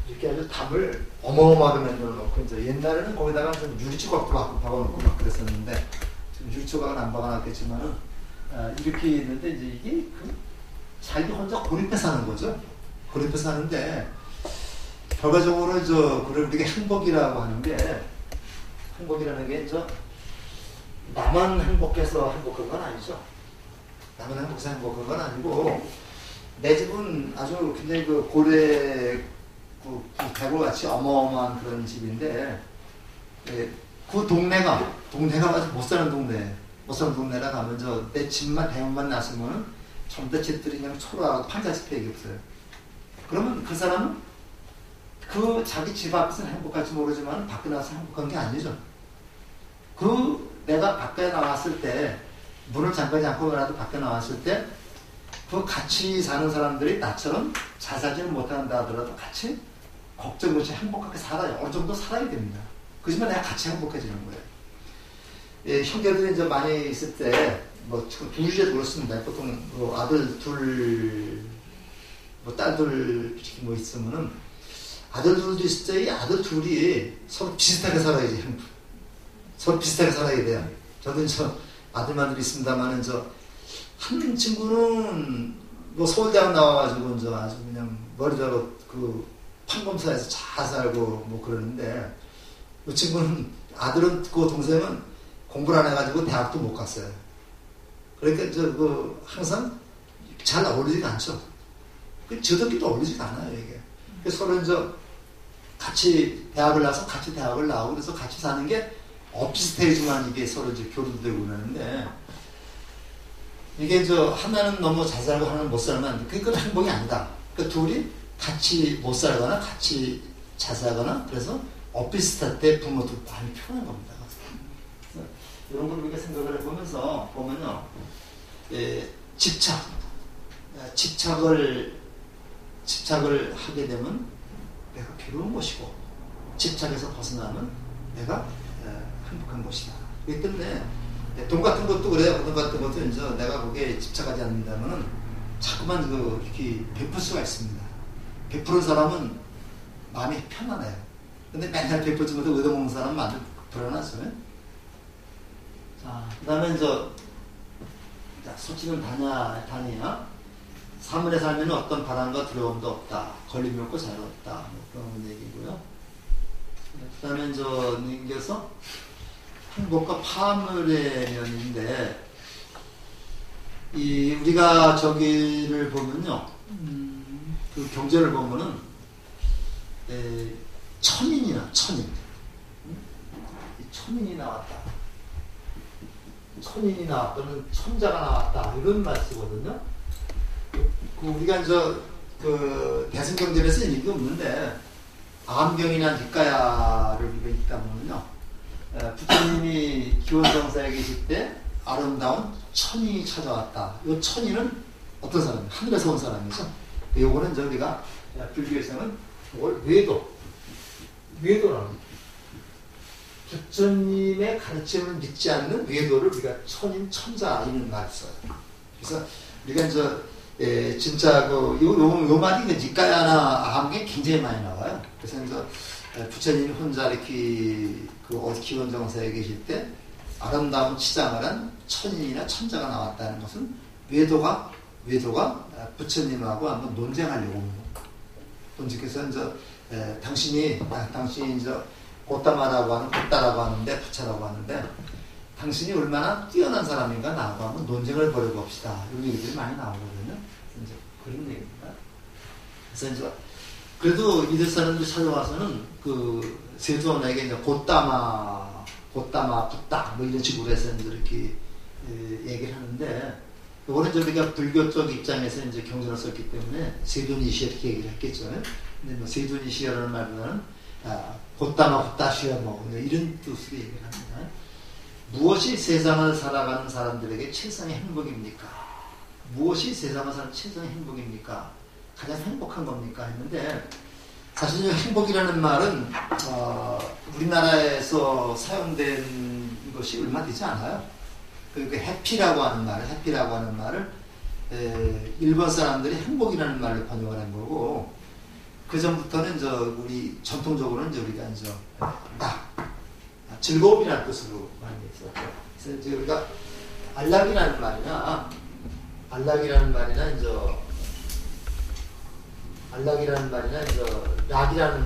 이렇게 아주 담을 어마어마하게 만들어 놓고, 이제 옛날에는 거기다가 좀 유리조각도 박아놓고 막 그랬었는데, 지금 유리조각은 안 박아놨겠지만은, 이렇게 있는데, 이제 이게 자기 혼자 고립해서 사는 거죠. 고립해서 사는데, 결과적으로 그걸 우리가 행복이라고 하는 게, 행복이라는 게 나만 행복해서 행복한 건 아니죠. 나만 행복해서 행복한 건 아니고, 내 집은 아주 굉장히 고래 대골같이 어마어마한 그런 집인데, 그 동네가 아주 못 사는 동네라 가면 내 집만 대문만 나서면은 전부 다 집들이 그냥 초라하고 판자집밖에 없어요. 그러면 그 사람은 그 자기 집 앞에서는 행복할지 모르지만 밖에 나와서 행복한 게 아니죠. 내가 밖에 나왔을 때, 문을 잠가지 않고라도 밖에 나왔을 때, 그 같이 사는 사람들이 나처럼 잘 살지는 못한다 하더라도 같이 걱정 없이 행복하게 살아요. 어느 정도 살아야 됩니다. 그지만 내가 같이 행복해지는 거예요. 형제들이 많이 있을 때, 지금 둘이라도 그렇습니다. 보통 아들 둘, 딸 둘, 이렇게 있으면은, 아들 둘도 있을 때, 이 아들 둘이 서로 비슷하게 살아야지. 서로 비슷하게 살아야 돼요. 저도 아들만 있습니다만은, 한 친구는 서울대학 나와가지고 아주 그냥 머리자로 판검사에서 잘 살고 그러는데, 그 친구는 아들은 그 동생은 공부를 안 해가지고 대학도 못 갔어요. 그러니까 항상 잘 어울리지가 않죠. 저들끼리 어울리지가 않아요, 이게. 그래서 서로 같이 대학을 나와서 같이 대학을 나오고 그래서 같이 사는 게 비슷해지만 이게 서로 교류도 되고 그러는데, 이게 하나는 너무 잘 살고 하나는 못 살면 안 돼. 그건 행복이 아니다. 그러니까 둘이 같이 못 살거나 같이 잘 살거나 그래서 비슷할 때 부모도 많이 편한 겁니다. 이런 걸 우리가 생각을 해보면서 보면요, 집착을 하게 되면 내가 괴로운 것이고, 집착에서 벗어나면 내가 행복한 것이다. 그렇기 때문에 돈 같은 것도 그래요. 돈 같은 것도 내가 거기에 집착하지 않는다면은 자꾸만 이렇게 베풀 수가 있습니다. 베푸는 사람은 마음이 편안해요. 근데 맨날 베풀지 못해 얻어먹는 사람은 마음이 불안하죠. 자, 그 다음에 소치는 다니야. 사문에 살면 어떤 바람과 두려움도 없다. 걸림이 없고 자유롭다. 그런 얘기고요. 그 다음에 넘겨서 행복과 파멸의 면인데, 우리가 저기를 보면요, 그 경제를 보면은, 천인이 나왔다. 천인이 나왔다는 천자가 나왔다. 이런 말 쓰거든요. 우리가 대승경전에서 얘기 없는데, 암경이나 니까야를 우리가 읽다 보면요, 부처님이 기원정사에 계실 때 아름다운 천인이 찾아왔다. 이 천인은 어떤 사람이에요? 하늘에서 온 사람이죠. 요거는 우리가 불교에서는 이걸 외도라는, 부처님의 가르침을 믿지 않는 외도를 우리가 천인, 천자 이런 말을 써요. 그래서 우리가 진짜 요 말이 니까야나 암경에 굉장히 많이 나와요. 그래서 부처님 혼자 이렇게 기원정사에 계실 때 아름다운 치장을 한 천인이나 천자가 나왔다는 것은 외도가 부처님하고 한번 논쟁하려고 옵니다. 그래서 당신이 고따마라고 하는 고따라고 하는데 부처라고 하는데, 당신이 얼마나 뛰어난 사람인가 나하고 한번 논쟁을 벌여봅시다. 이런 얘기들이 많이 나오거든요. 그런 얘기입니다. 그래서 그래도 이들 사람들 찾아와서는 세조원에게 고따마, 붓다, 이런 식으로 해서 이렇게 얘기를 하는데, 이거는 우리가 불교 쪽 입장에서 경전을 썼기 때문에 세존이시여 이렇게 얘기를 했겠죠. 근데 세존이시여라는 말보다는 고따마, 붓다시여 이런 뜻으로 얘기를 합니다. 무엇이 세상을 살아가는 사람들에게 최상의 행복입니까? 무엇이 세상을 사는 최상의 행복입니까? 가장 행복한 겁니까? 했는데, 사실 행복이라는 말은 우리나라에서 사용된 것이 얼마 되지 않아요. 그러니까 해피라고 하는 말을 일본 사람들이 행복이라는 말로 번역을 한 거고, 그 전부터는 이제 우리 전통적으로는 이제 우리가 이제 즐거움이라는 뜻으로 많이 했었죠. 그래서 이제 우리가 안락이라는 말이나 락이라는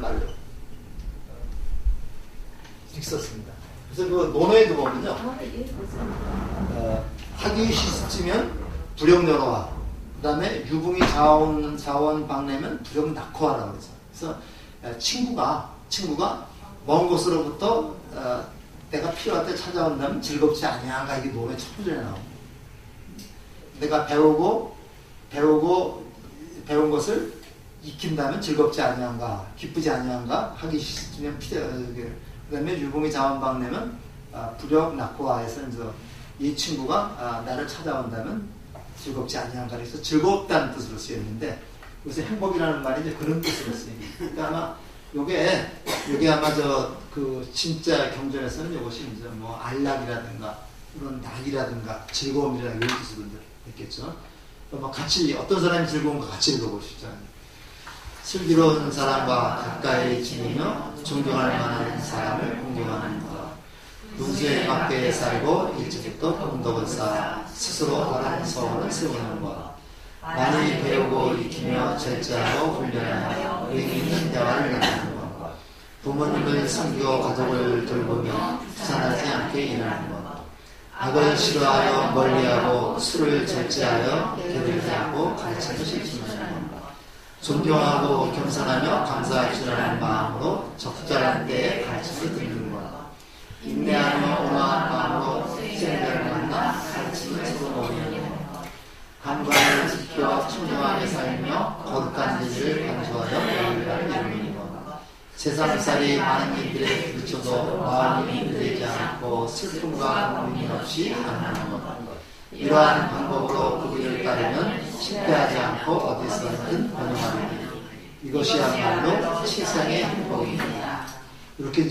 말로 이렇게 썼습니다. 그래서 그 논어에도 보면요, 하기시스쯤면 불영여로와, 그 다음에 유붕이 자원 방내면 불영 낙호하라고 그래서. 그래서 친구가 먼 곳으로부터 내가 필요할 때 찾아온다면 즐겁지 아니한가, 이게 논의 첫 구절에 나옵니다. 내가 배운 것을 익힌다면 즐겁지 아니한가, 기쁘지 아니한가, 하기시스쯤면 그 다음에 유붕이 자원 방내면 불영 낙호하에서 이제 이 친구가 나를 찾아온다면 즐겁지 아니한가 해서 즐겁다는 뜻으로 쓰였는데, 요새 행복이라는 말이 이제 그런 뜻으로 쓰입니다. 그러니까 아마 요게 아마 그 진짜 경전에서는 이것이 이제 뭐 안락이라든가 이런 낙이라든가 즐거움이라든가 이런 뜻으로 했겠죠. 뭐 같이 어떤 사람이 즐거운가 같이 읽어보시죠. 슬기로운 사람과 가까이 지내며 존경할 만한 사람을 공경하는 것. 분수에 맞게 살고 일찍부터 공덕을 쌓아 스스로 다른 서원을 세우는 것. 많이 배우고 익히며 절제하고 훈련하여 의미 있는 대화를 나누는 것. 부모님을 섬기고 가족을 돌보며 부산하지 않게 일하는 것. 악을 싫어하여 멀리하고 술을 절제하여 게으르지 않고 가르침을 실천하는 것. 존경하고 겸손하며 감사하시라는 마음으로 적절한 때에 가르침을 듣는 것. 인내하며 온화한 마음으로 생명을 만나 가르침을 들어오려는 것. 감관을 지켜 청정하게 살며 거룩한 일을 강조하여 열매를 이루는 것. 세상살이 많은 일들에 부딪혀도 마음이 흔들리지 않고 슬픔과 고민 없이 하는 것. 이러한 방법으로 그 길을 따르면 실패하지 않고 어디서든 번영하는 것. 이것이야말로 세상의 행복입니다. 이렇게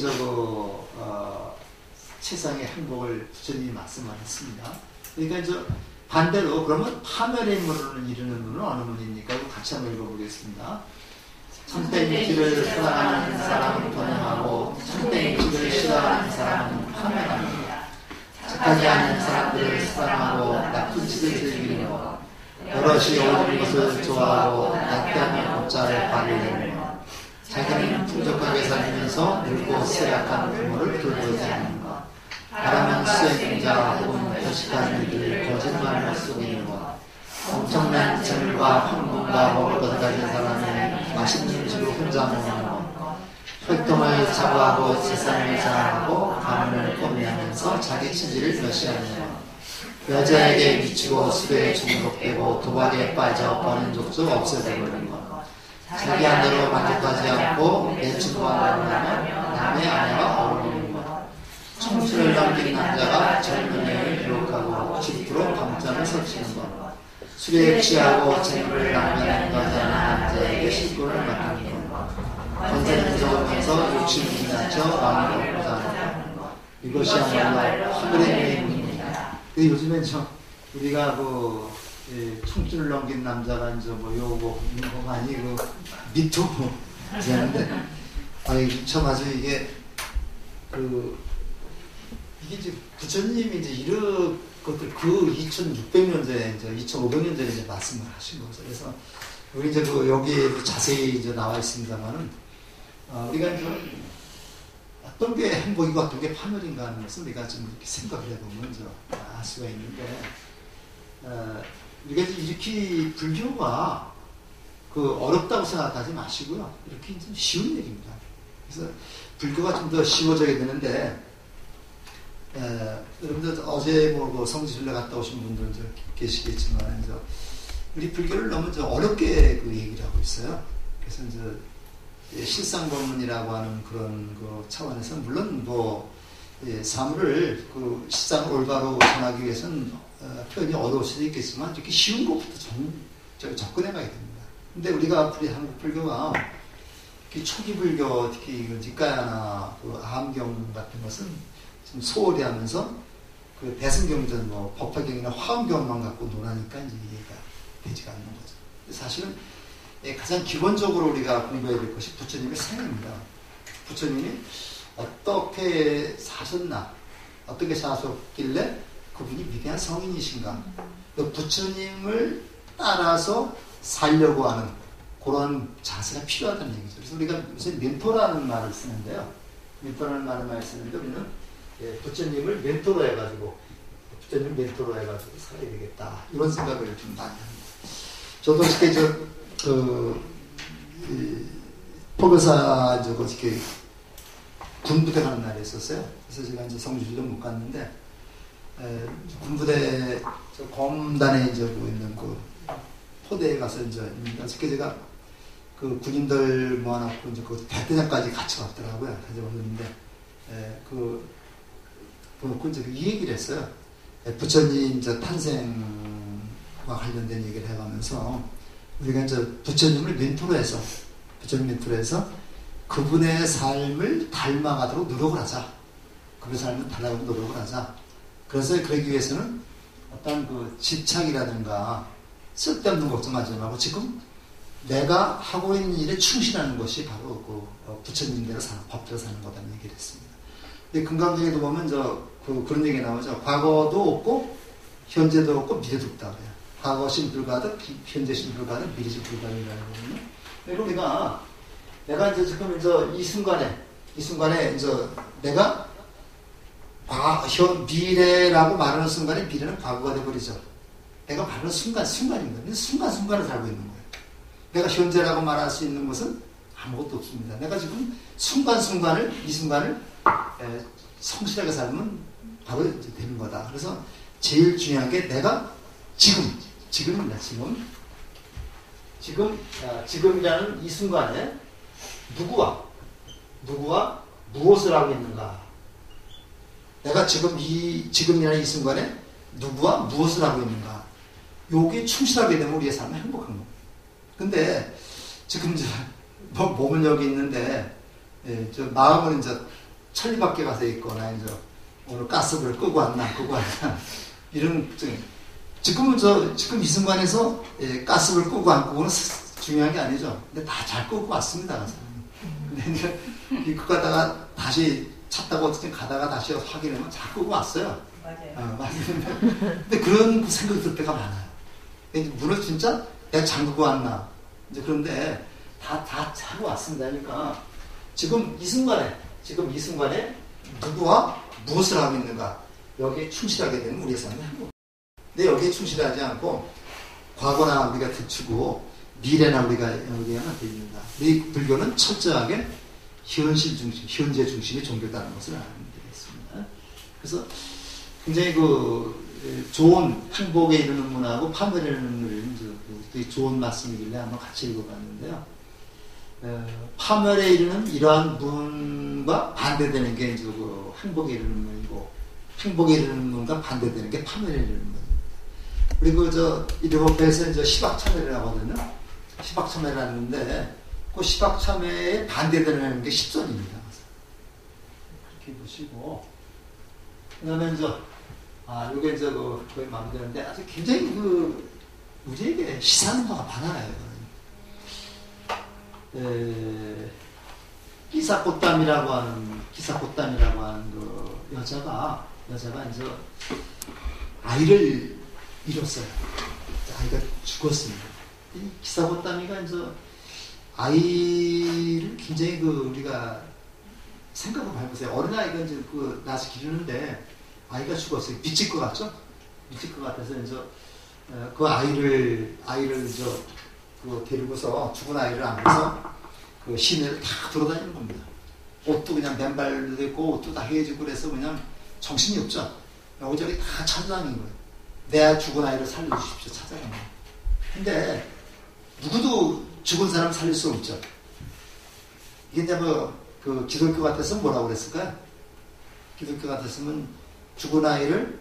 세상의 행복을 부처님이 말씀하셨습니다. 그러니까 이제 반대로 그러면 파멸의 인물을 이루는 분은 어느 분입니까? 같이 한번 읽어보겠습니다. 참된 길을 사랑하는 사람은 번영하고 참된 길을 싫어하는 사람은 파멸합니다. 착하지 않은 사람들을 사랑하고 나쁜 짓을 즐기는 것, 여럿이 어울리는 것을 좋아하고 낙태하며 목자를 발휘하는 것, 자기는 풍족하게 살면서 늙고 쇠약한 부모를 돌보지 않는 것, 바라면 수행자 혹은 거식한 이들을 거짓말로 속이는 것, 엄청난 재물과 황금과 먹을 것 가진 사람은 맛있는 음식을 혼자 먹는 것, 혈통을 자부하고 재산을 자랑하고 가문을 뽐내면서 자기 친지를 멸시하는 것, 여자에게 미치고 술에 중독되고 도박에 빠져 버는 족족 없애버리는 것, 자기 안대로 만족하지 않고 내 친구와 만나면 남의 아내와 어울리는 것, 청춘을 넘긴 남자가 젊은 애를 유혹하고 질투로 밤잠을 설치는 것, 술에 취하고 재물을 낭비하는 여자는 남자에게 실권을 맡기는 것, 권세를 적으면서 욕심을 지나쳐 왕을 얻고자 하는 것, 이것이야말로 하늘의命입니다. 요즘엔 우리가 청춘을 넘긴 남자가 이제 요거 이런 거 많이 미투 하는데, 참 아주 이게 이제 부처님이 이제 이런 것들 2600년 전에 이제 2500년 전에 이제 말씀을 하신 거죠. 그래서 우리 이제 여기에 자세히 이제 나와 있습니다만은, 우리가 이제 어떤 게 행복이고 어떤 게 파멸인가 하는 것을 우리가 좀 이렇게 생각을 해보면 알 수가 있는데, 우리가 이렇게 불교가 어렵다고 생각하지 마시고요. 이렇게 좀 쉬운 얘기입니다. 그래서 불교가 좀 더 쉬워져야 되는데, 여러분들 어제 성지순례 갔다 오신 분들 계시겠지만, 우리 불교를 너무 어렵게 얘기를 하고 있어요. 그래서 이제 실상법문이라고 하는 그런 차원에서 물론 사물을 실상을 올바로 전하기 위해서는 표현이 어려울 수도 있겠지만 이렇게 쉬운 것부터 접근해 가야 됩니다. 근데 우리가 한국 불교가 초기 불교, 특히 니까야나 아함경 같은 것은 좀 소홀히 하면서 대승경전, 법화경이나 화엄경만 갖고 논하니까 이제 이해가 되지가 않는 거죠. 사실은 가장 기본적으로 우리가 공부해야 될 것이 부처님의 생애입니다. 부처님이 어떻게 사셨나, 어떻게 사셨길래 그분이 위대한 성인이신가, 부처님을 따라서 살려고 하는 그런 자세가 필요하다는 얘기죠. 그래서 우리가 무슨 멘토라는 말을 쓰는데요. 멘토라는 말을 많이 쓰는데 우리는 부처님을 멘토로 해가지고 살아야 되겠다, 이런 생각을 좀 많이 합니다. 저도 어떻게 포교사 어떻게 군부대 가는 날이 있었어요. 그래서 제가 이제 성주시도 못 갔는데 군부대 검단에 이제 있는 그 포대에 가서 이제 어떻게 제가 그 군인들 모아놓고 이제 그 대대장까지 같이 갔더라고요. 가져왔는데 그놓고 이제 이 얘기를 했어요. 부처님 이제 탄생과 관련된 얘기를 해가면서 우리가 이제 부처님을 멘토로 해서 그분의 삶을 닮아가도록 노력을 하자. 그분의 삶을 닮아가도록 노력을 하자. 그래서 그러기 위해서는 어떤 그 집착이라든가 쓸데없는 걱정하지 말고 지금 내가 하고 있는 일에 충실하는 것이 바로 그 부처님대로 사는, 법대로 사는 거다는 얘기를 했습니다. 근데 금강경에도 보면 그런 얘기 나오죠. 과거도 없고 현재도 없고 미래도 없다 그래요. 과거신 불가득, 현재신 불가득, 미래신 불가득이라는 거거든요. 그러니까 내가 이제 지금 이 순간에 이제 내가 미래라고 말하는 순간에 미래는 과거가 돼버리죠. 내가 말하는 순간입니다. 순간순간을 살고 있는 거예요. 내가 현재라고 말할 수 있는 것은 아무것도 없습니다. 내가 지금 이 순간을 성실하게 살면 바로 이제 되는 거다. 그래서 제일 중요한 게 내가 지금입니다. 지금이라는 이 순간에 누구와 무엇을 하고 있는가. 내가 지금이라는 이 순간에 누구와 무엇을 하고 있는가. 요게 충실하게 되면 우리의 삶은 행복한 겁니다. 근데 지금 몸은 여기 있는데 마음은 이제 천리 밖에 가서 있거나 이제 오늘 가스불을 끄고 왔나 이런 지금 이 순간에서 가스불을 끄고 안 끄고는 중요한 게 아니죠. 근데 다 잘 끄고 왔습니다. 근데 이제 그 가다가 다시 찾다가 어떻게 가다가 다시 확인하면 잘 끄고 왔어요. 맞아요. 근데 그런 생각이 들 때가 많아요. 문을 진짜 내가 잠그고 왔나. 이제 그런데 다 하고 왔습니다. 그러니까 지금 이 순간에 누구와 무엇을 하고 있는가. 여기에 충실하게 되면 우리의 삶은 행복. 근데 여기에 충실하지 않고 과거나 우리가 뒤추고 미래나 우리가 여기에 하나 되는다. 우리 불교는 철저하게 현실 중심, 현재 중심의 종교다는 것을 알면 되겠습니다. 그래서 굉장히 좋은 행복에 이르는 문하고 파멸에 이르는 문을 되게 좋은 말씀이길래 한번 같이 읽어봤는데요. 파멸에 이르는 이러한 문과 반대되는 게 이제 행복에 이르는 문이고, 행복에 이르는 문과 반대되는 게 파멸에 이르는 문입니다. 그리고 일곱배에서 이제 시박참회라고 하거든요. 시박참회라는데 그 시박참회에 반대되는 게 십선입니다. 그렇게 보시고, 그다음에 요게 거의 마무리되는데 아주 굉장히 우리에게 시사하는 바가 많아요. 기사꽃담이라고 하는 여자가 이제 아이를 잃었어요. 아이가 죽었습니다. 이 기사꽃담이가 이제 아이를 굉장히 우리가 생각을 해보세요. 어린아이가 이제 낳아서 기르는데 아이가 죽었어요. 미칠 것 같죠? 미칠 것 같아서 이제 그 아이를 이제 데리고서 죽은 아이를 안고서 시내를 다 돌아다니는 겁니다. 옷도 그냥 맨발도 있고 옷도 다 해지고 그래서 그냥 정신이 없죠. 여기저기 다 찾아다니는 거예요. 내 죽은 아이를 살려주십시오. 찾아가는 거예요. 근데 누구도 죽은 사람 살릴 수 없죠. 이게 이제 기독교 같았으면 뭐라고 그랬을까요? 기독교 같았으면 죽은 아이를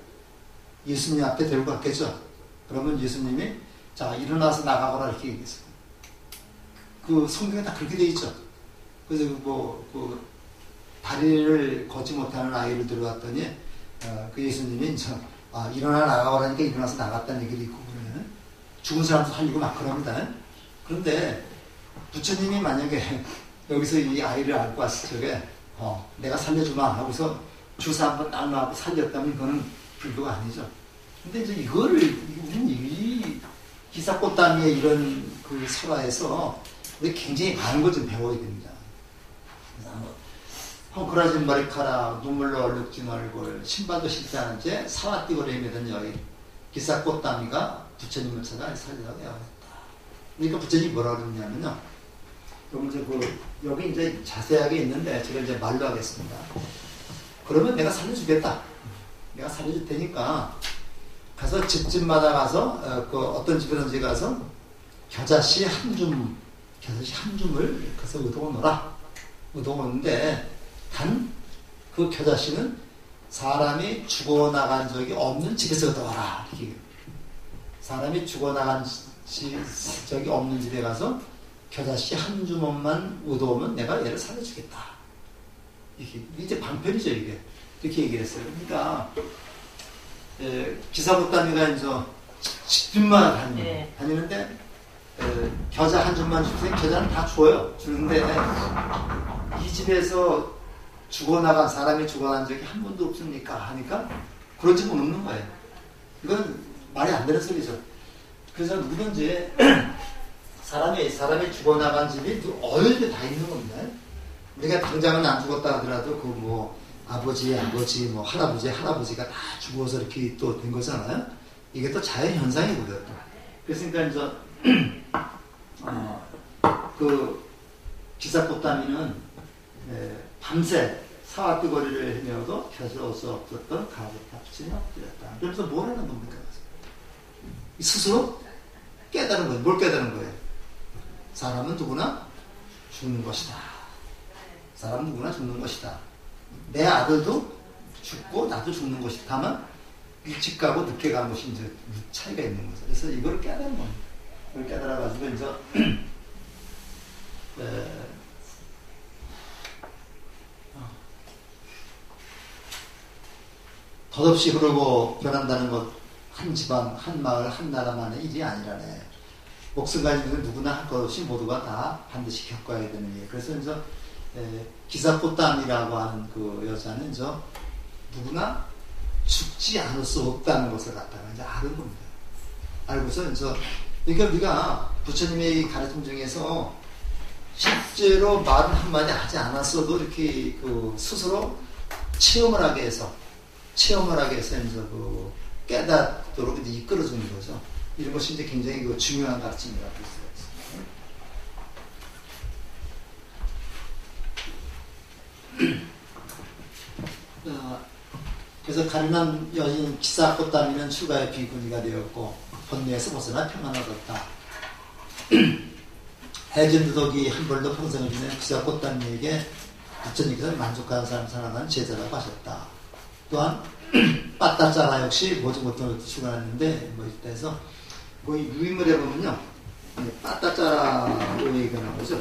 예수님 앞에 데리고 갔겠죠. 그러면 예수님이 자 일어나서 나가거라 이렇게 얘기했어요. 성경에 다 그렇게 돼 있죠. 그래서 다리를 걷지 못하는 아이를 들어갔더니 그 예수님이 일어나 나가거라니까 일어나서 나갔다는 얘기도 있고 그러면 죽은 사람도 살리고 막 그럽니다. 그런데 부처님이 만약에 여기서 이 아이를 안고 왔을 적에 내가 살려주마 하고서 주사 한번 딱 놔고 살렸다면 이거는 불교가 아니죠. 근데 이제 이거를 이 기사꽃다미의 이런 그 설화에서 우리 굉장히 많은 걸 좀 배워야 됩니다. 헝클어진 머리카락, 눈물로 얼룩진 얼굴, 신발도 신지 않은 채 사와띠고리에 매던 여인, 기사꽃다미가 부처님을 찾아 살리라고 애원했다. 그러니까 부처님이 뭐라 그러냐면요. 여기 이제 자세하게 있는데 제가 이제 말로 하겠습니다. 그러면 내가 살려주겠다. 내가 살려줄 테니까 가서 집집마다 가서 어떤 집이든지 가서 겨자씨 한 줌을 가서 의도가 놓으라. 의도가 놓는데 단 그 겨자씨는 사람이 죽어나간 적이 없는 집에서 의도하라. 이렇게 사람이 죽어나간 적이 없는 집에 가서 겨자씨 한 주먹만 의도하면 내가 얘를 살려주겠다. 이게 이제 방편이죠, 이게. 이렇게 얘기를 했어요. 그러니까 기사꽃다미가 이제 집집마다 다니는데 겨자 한 줌만 주세요. 겨자는 다 줘요. 주는데 이 집에서 사람이 죽어난 적이 한 번도 없습니까? 하니까 그런 집은 없는 거예요. 이건 말이 안 되는 소리죠. 그래서 누구든지 사람이 죽어나간 집이 어릴 때 다 있는 겁니다. 우리가 당장은 안 죽었다 하더라도 아버지, 뭐 할아버지가 다 죽어서 이렇게 또 된 거잖아요. 이게 또 자연 현상이고요. 그러니까 이제 그 기사꽃다미는 밤새 사와뜨거리를 헤매어도 펴질 수 없었던 가부타 부처님 앞들였다. 그러면서 뭘 하는 겁니까? 스스로 깨달은 거예요. 뭘 깨달은 거예요? 사람은 누구나 죽는 것이다. 사람은 누구나 죽는 것이다. 내 아들도 죽고 나도 죽는 것이다. 다만 일찍 가고 늦게 간 것이 이제 차이가 있는 거죠. 그래서 이걸 깨달은 겁니다. 이걸 깨달아가지고 이제 덧없이 흐르고 변한다는 것, 한 집안, 한 마을, 한 나라만의 일이 아니라네. 목숨 가진 분은 누구나 할 것 없이 모두가 다 반드시 겪어야 되는 일. 그래서 이제 기사꽃담이라고 하는 그 여자는 이제 누구나 죽지 않을 수 없다는 것을 갖다가 이제 아는 겁니다. 알고서 이제 그러니까 우리가 부처님의 가르침 중에서 실제로 말은 한마디 하지 않았어도 이렇게 스스로 체험을 하게 해서 이제 깨닫도록 이제 이끌어주는 거죠. 이런 것이 이제 굉장히 중요한 가르침이라고 볼 수가 있습니다. 그래서 가련한 여인 기사꽃다미는 출가의 비구니가 되었고 번뇌에서 벗어나 평안을 얻었다. 해진두덕이 한 벌도 평생을 지낸 기사꽃다미에게 부처님께서 만족하는 사람 살아가는 제자라고 하셨다. 또한 빠따짜라 역시 모두 못하는 출가했는데 이때 해서 유인물에 보면요 빠따짜라로 얘기가 나오죠.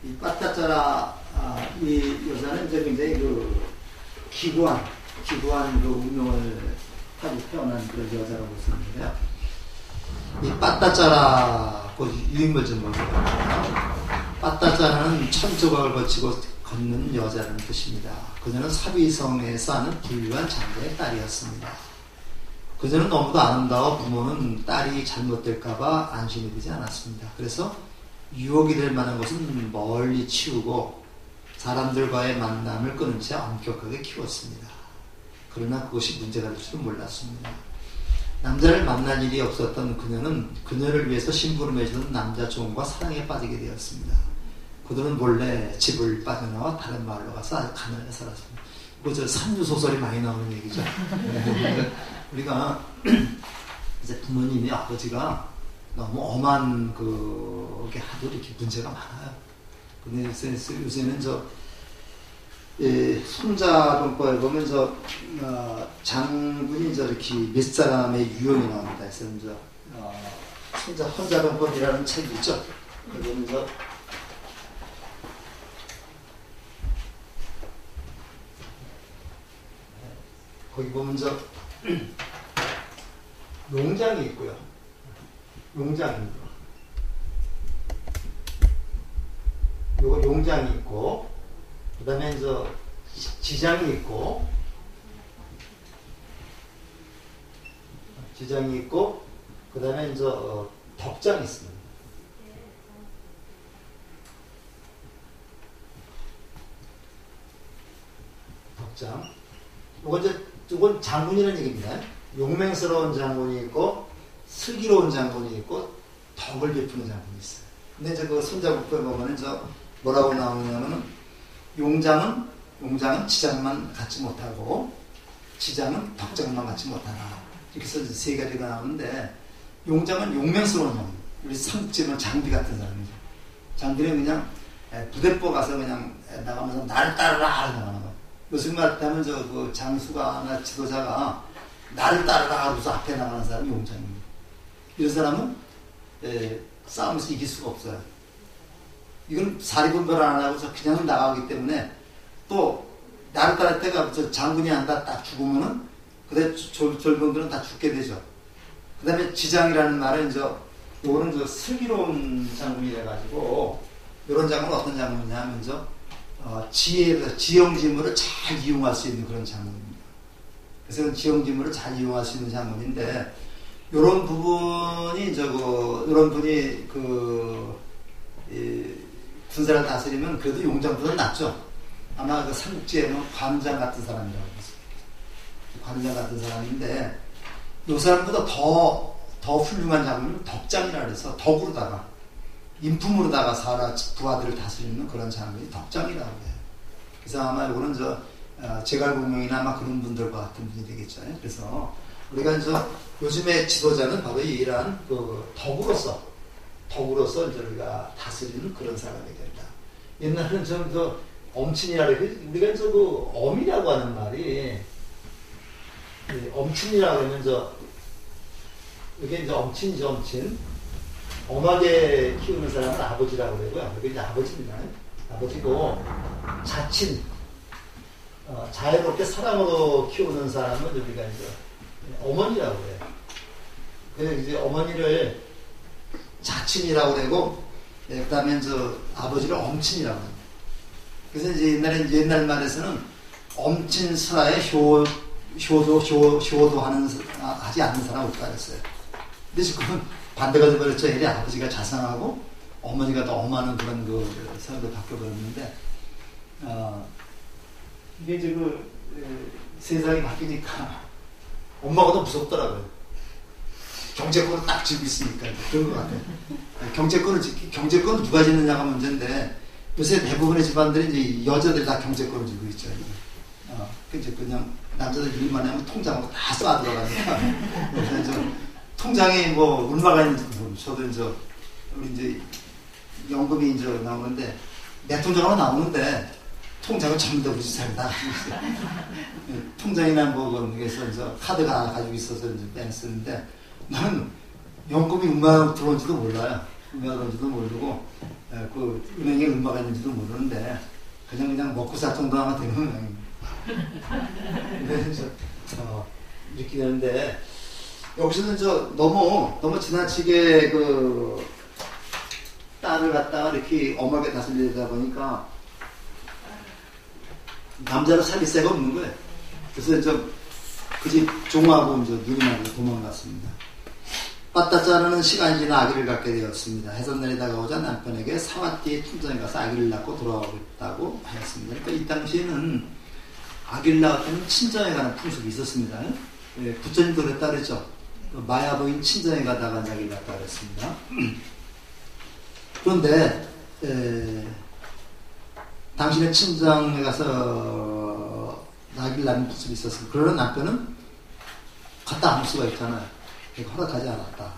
이 빠따짜라 이 여자는 이제 굉장히 기구한 운명을 하고 태어난 그런 여자라고 볼 수 있는데요. 이 빠따짜라 유인물 좀 보세요. 빠따짜라는 천조각을 거치고 걷는 여자라는 뜻입니다. 그녀는 사비성에서 사는 부유한 장자의 딸이었습니다. 그녀는 너무도 아름다워 부모는 딸이 잘못될까봐 안심이 되지 않았습니다. 그래서 유혹이 될 만한 것은 멀리 치우고 사람들과의 만남을 끊은 채 엄격하게 키웠습니다. 그러나 그것이 문제가 될 줄은 몰랐습니다. 남자를 만날 일이 없었던 그녀는 그녀를 위해서 심부름해주는 남자 종과 사랑에 빠지게 되었습니다. 그들은 몰래 집을 빠져나와 다른 마을로 가서 아주 가난하게 살았습니다. 이거 산유소설이 많이 나오는 얘기죠. 우리가 이제 부모님이 아버지가 너무 엄한 그게 하도 이렇게 문제가 많아요. 근데 요새는 손자병법에 보면 장군이 이렇게 몇 사람의 유형이 나옵니다. 그래서 혼자병법이라는 책이 있죠. 거기 보면 거기 보면 용장이 있고요. 용장입니다. 요거 용장이 있고, 그 다음에 지장이 있고, 그 다음에 덕장이 있습니다. 덕장. 이건 장군이라는 얘기입니다. 용맹스러운 장군이 있고, 슬기로운 장군이 있고, 덕을 베푸는 장군이 있어요. 근데 그 손자국부에 보면은 뭐라고 나오냐면은, 용장은 지장만 갖지 못하고, 지장은 덕장만 갖지 못하나. 이렇게 해서 세 가지가 나오는데, 용장은 용맹스러운 장군. 우리 삼국지는 장비 같은 사람이죠. 장비는 그냥 부대포 가서 그냥 나가면서 나를 따르라 나가는 거예요. 무슨 말 하면 그 장수가나 지도자가 나를 따르라 하고서 앞에 나가는 사람이 용장입니다. 이런 사람은 싸움에서 이길 수가 없어요. 이건 사리분별 안 하고서 그냥 나가기 때문에 또 나를 따를 때가 장군이 한다 딱 죽으면은 그래 젊은들은 다 죽게 되죠. 그 다음에 지장이라는 말은 요거는 슬기로운 장군이 돼가지고 이런 장군은 어떤 장군이냐면 지형지물을 잘 이용할 수 있는 그런 장군입니다. 그래서 지형지물을 잘 이용할 수 있는 장군인데 이런 부분이 이런 분이 군사를 다스리면 그래도 용장보다 낫죠. 아마 그 삼국지에는 관장 같은 사람이라고 했어요. 관장 같은 사람인데 이 사람보다 더 훌륭한 장군은 덕장이라 그래서 덕으로다가 인품으로다가 부하들을 다스리는 그런 장군이 덕장이라고 해요. 그래서 아마 이거는 제갈공명이나 아마 그런 분들과 같은 분이 되겠죠. 그래서 우리가 요즘의 지도자는 바로 이러한 덕으로서 우리가 다스리는 그런 사람이 된다. 옛날에는 엄친이라 그래. 우리가 엄이라고 하는 말이 엄친이라고 하면 이게 엄친이죠, 엄친. 엄하게 키우는 사람은 아버지라고 그러고요. 이게 아버지입니다. 아버지고, 자친. 자유롭게 사랑으로 키우는 사람은 우리가 어머니라고 그래요. 그래서 어머니를 자친이라고 그러고, 그 다음에 아버지를 엄친이라고 해요. 그래서 옛날 말에서는 엄친스라에 하지 않는 사람 없다 그랬어요. 근데 지금은 반대가 되버렸죠. 이래 아버지가 자상하고 어머니가 더 엄하는 그런 사람으로 바뀌어버렸는데, 이게 세상이 바뀌니까 엄마가 더 무섭더라고요. 경제권을 딱 쥐고 있으니까 그런 것 같아요. 경제권을 누가 짓느냐가 문제인데 요새 대부분의 집안들이 여자들이 다 경제권을 쥐고 있죠. 그냥 남자들 일만 하면 통장으로 다 쏴 들어가니까. 그래서 통장에 얼마가 있는지 저도 우리 연금이 나오는데 내 통장으로 나오는데 통장은 전부 다 우리 집사람이다. 통장이나 그래서 카드가 하나 가지고 있어서 쓰는데 나는 연금이 얼마나 들어온지도 몰라요. 얼마나 들어온지도 모르고 은행에 얼마가 있는지도 모르는데 그냥 먹고 살 정도만 되면 이렇게 되는데 여기서는 너무 지나치게 딸을 갖다가 이렇게 엄하게 다스리다 보니까 남자를 살릴 새가 없는 거예요. 그래서 그 집 종하고 눈이 나고 도망갔습니다. 빠따 자르는 시간이 지나 아기를 갖게 되었습니다. 해산날이 다가오자 남편에게 사마띠의 춘장에 가서 아기를 낳고 돌아오겠다고 하였습니다. 그러니까 이 당시에는 아기를 낳았다는 친정에 가는 풍습이 있었습니다. 부처님도 그랬다 그랬죠. 마야보인 친정에 가다가 아기를 낳았다 그랬습니다. 그런데 당신의 친정에 가서 아기를 낳는 풍습이 있었습니다. 그러나 남편은 갔다 안 올 수가 있잖아요. 허락하지 않았다.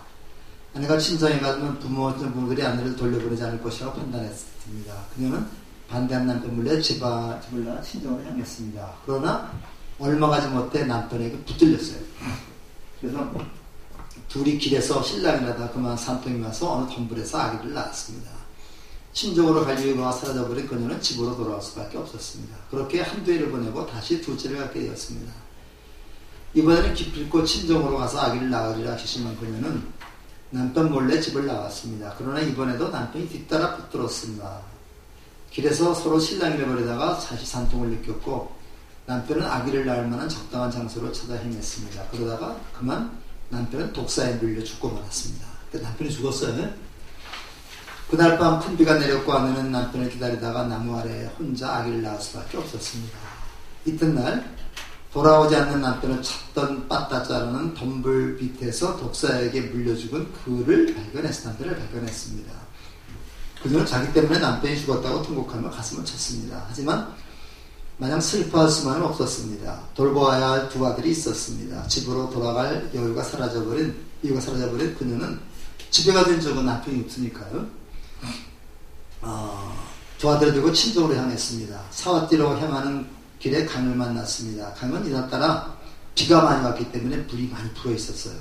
아내가 친정에 가면 부모들이 아내를 돌려보내지 않을 것이라고 판단했습니다. 그녀는 반대한 남편 몰래 집을 나가 친정으로 향했습니다. 그러나 얼마 가지 못해 남편에게 붙들렸어요. 그래서 둘이 길에서 신랑이 나다 그만 산통이 와서 어느 덤불에서 아기를 낳았습니다. 친정으로 갈 여유가 사라져버린 그녀는 집으로 돌아올 수밖에 없었습니다. 그렇게 한두 해를 보내고 다시 둘째를 갖게 되었습니다. 이번에는 기필코 친정으로 가서 아기를 낳으리라 결심한 그녀는 남편 몰래 집을 나왔습니다. 그러나 이번에도 남편이 뒤따라 붙들었습니다. 길에서 서로 실랑이를 벌이다가 다시 산통을 느꼈고 남편은 아기를 낳을 만한 적당한 장소로 찾아 헤맸습니다. 그러다가 그만 남편은 독사에 물려 죽고 말았습니다. 남편이 죽었어요. 그날 밤 큰 비가 내렸고 아내는 남편을 기다리다가 나무 아래에 혼자 아기를 낳을 수밖에 없었습니다. 이튿날 돌아오지 않는 남편을 찾던 빠따짜라는 덤불 밑에서 독사에게 물려 죽은 남편을 발견했습니다. 그녀는 자기 때문에 남편이 죽었다고 통곡하며 가슴을 쳤습니다. 하지만 마냥 슬퍼할 수만은 없었습니다. 돌보아야 할 두 아들이 있었습니다. 집으로 돌아갈 이유가 사라져버린 그녀는 집에 가던 적은 남편이 없으니까요. 두 아들을 들고 친정으로 향했습니다. 사와띠로 향하는 길에 강을 만났습니다. 강은 이날따라 비가 많이 왔기 때문에 물이 많이 불어 있었어요.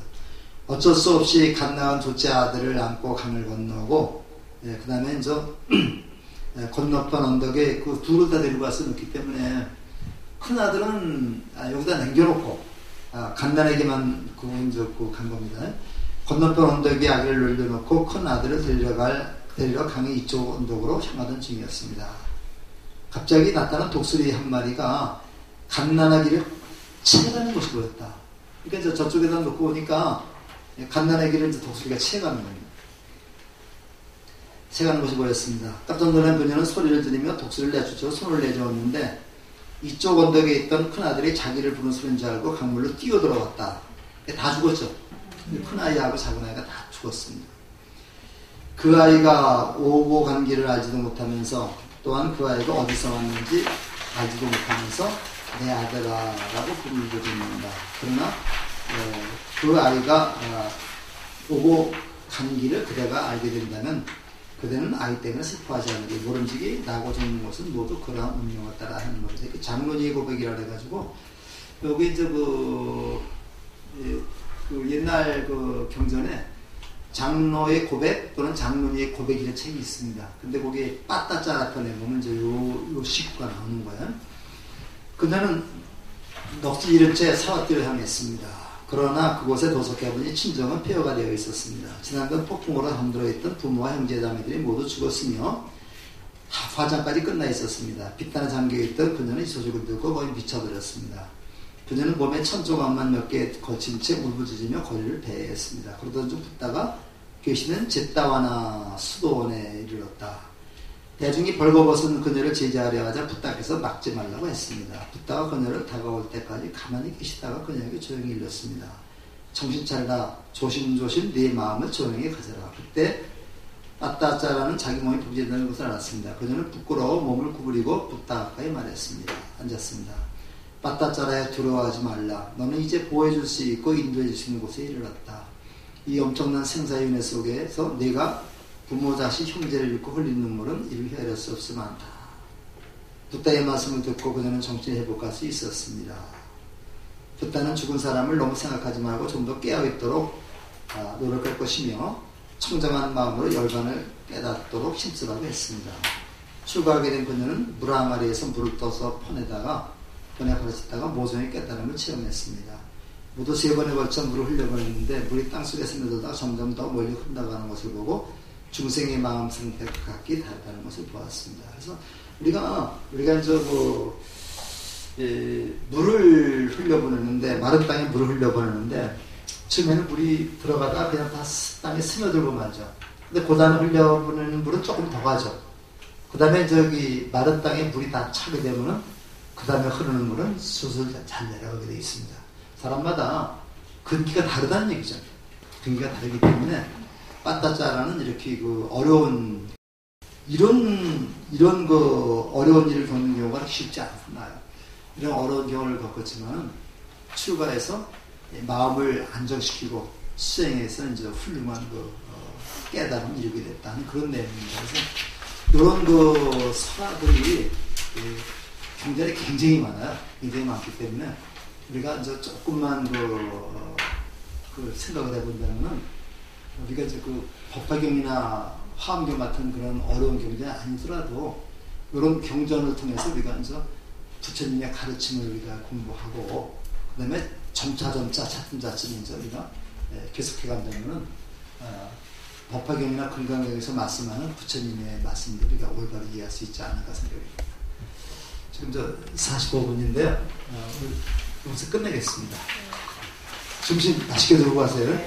어쩔 수 없이 갓 낳은 둘째 아들을 안고 강을 건너고 그 다음에 건너편 언덕에 그 둘을 다 데리고 와서 넣기 때문에 큰 아들은 여기다 남겨놓고 갓난에게만 간 겁니다. 건너편 언덕에 아기를 놀려놓고 큰 아들을 데리러 강의 이쪽 언덕으로 향하던 중이었습니다. 갑자기 나타난 독수리 한 마리가 갓난아기를 채가는 것이 보였다. 그러니까 저쪽에다 놓고 보니까 갓난아기를 독수리가 채가는 겁니다. 채가는 것이 보였습니다. 깜짝 놀란 그녀는 소리를 지르며 독수리를 내쫓으러 손을 내저었는데 이쪽 언덕에 있던 큰아들이 자기를 부르는 소리인 줄 알고 강물로 뛰어들어왔다. 다 죽었죠. 큰아이하고 작은아이가 다 죽었습니다. 그 아이가 오고 간 길을 알지도 못하면서 또한 그 아이가 어디서 왔는지 알지도 못하면서 내 아들아라고 부르고 듣는다. 그러나 그 아이가 오고 간 길을 그대가 알게 된다면 그대는 아이 때문에 슬퍼하지 않으리. 모름지기 나고 죽는 것은 모두 그러한 운명을 따라 하는 것이다. 장로니의 고백이라 해가지고 여기 이제 그 옛날 그 경전에 장로의 고백 또는 장로니의 고백이라는 책이 있습니다. 근데 거기에 빠따짜 편에 보면 이제 요 식구가 나오는 거예요. 그녀는 넋이 잃은 채 사와띠로 향했습니다. 그러나 그곳에 도착해보니 친정은 폐허가 되어 있었습니다. 지난번 폭풍으로 잠들어 있던 부모와 형제자매들이 모두 죽었으며 화장까지 끝나 있었습니다. 빗단에 잠겨있던 그녀는 이 소식을 듣고 거의 미쳐버렸습니다. 그녀는 몸에 천조각만 몇 개 거친 채 울부짖으며 거리를 배회했습니다. 그러던 중 붓다가 계시는 제따와나 수도원에 이르렀다. 대중이 벌거벗은 그녀를 제지하려 하자 붓다께서 막지 말라고 했습니다. 붓다가 그녀를 다가올 때까지 가만히 계시다가 그녀에게 조용히 일렀습니다. 정신 차리라. 조심조심 네 마음을 조용히 가져라. 그때 빠따짜라는 자기 몸이 부재되는 것을 알았습니다. 그녀는 부끄러워 몸을 구부리고 붓다 가까이 말했습니다. 앉았습니다. 빠따짜라야 두려워하지 말라. 너는 이제 보호해줄 수 있고 인도해줄 수 있는 곳에 이르렀다. 이 엄청난 생사윤회 속에서 네가 부모, 자식, 형제를 잃고 흘린 눈물은 이를 헤아릴 수 없이 많다. 붓다의 말씀을 듣고 그녀는 정신이 회복할 수 있었습니다. 붓다는 죽은 사람을 너무 생각하지 말고 좀 더 깨어있도록 노력할 것이며 청정한 마음으로 열반을 깨닫도록 힘쓰라고 했습니다. 출가하게 된 그녀는 물 항아리에서 물을 떠서 꺼내 가르치다가 모종의 깨달음을 체험했습니다. 모두 3번에 걸쳐 물을 흘려버렸는데 물이 땅속에 스며들다가 점점 더 멀리 흘러가는 것을 보고 중생의 마음 상태가 각기 다르다는 것을 보았습니다. 그래서 우리가 이제 물을 흘려보내는데, 마른 땅에 물을 흘려보내는데 처음에는 물이 들어가다가 그냥 다 땅에 스며들고 말죠. 근데 그 다음에 흘려보내는 물은 조금 더 가죠. 그 다음에 마른 땅에 물이 다 차게 되면은 그 다음에 흐르는 물은 수술 잘 내려가게 되어 있습니다. 사람마다 근기가 다르다는 얘기죠. 근기가 다르기 때문에 빠따짜라는 이렇게 어려운 이런 어려운 일을 겪는 경우가 쉽지 않나요? 이런 어려운 경우를 겪었지만 출가해서 마음을 안정시키고 수행해서 이제 훌륭한 깨달음을 이루게 됐다는 그런 내용입니다. 그래서 이런 설화들이 경전에 굉장히 많아요. 굉장히 많기 때문에 우리가 이제 조금만 생각을 해본다면은 우리가 이제 법화경이나 화엄경 같은 그런 어려운 경전이 아니더라도 이런 경전을 통해서 우리가 이제 부처님의 가르침을 우리가 공부하고 그다음에 점차 차츰 우리가 계속해 간다면은 법화경이나 금강경에서 말씀하는 부처님의 말씀을 우리가 올바로 이해할 수 있지 않을까 생각합니다. 지금 45분인데요. 여기서 끝내겠습니다. 점심 맛있게 들고 가세요.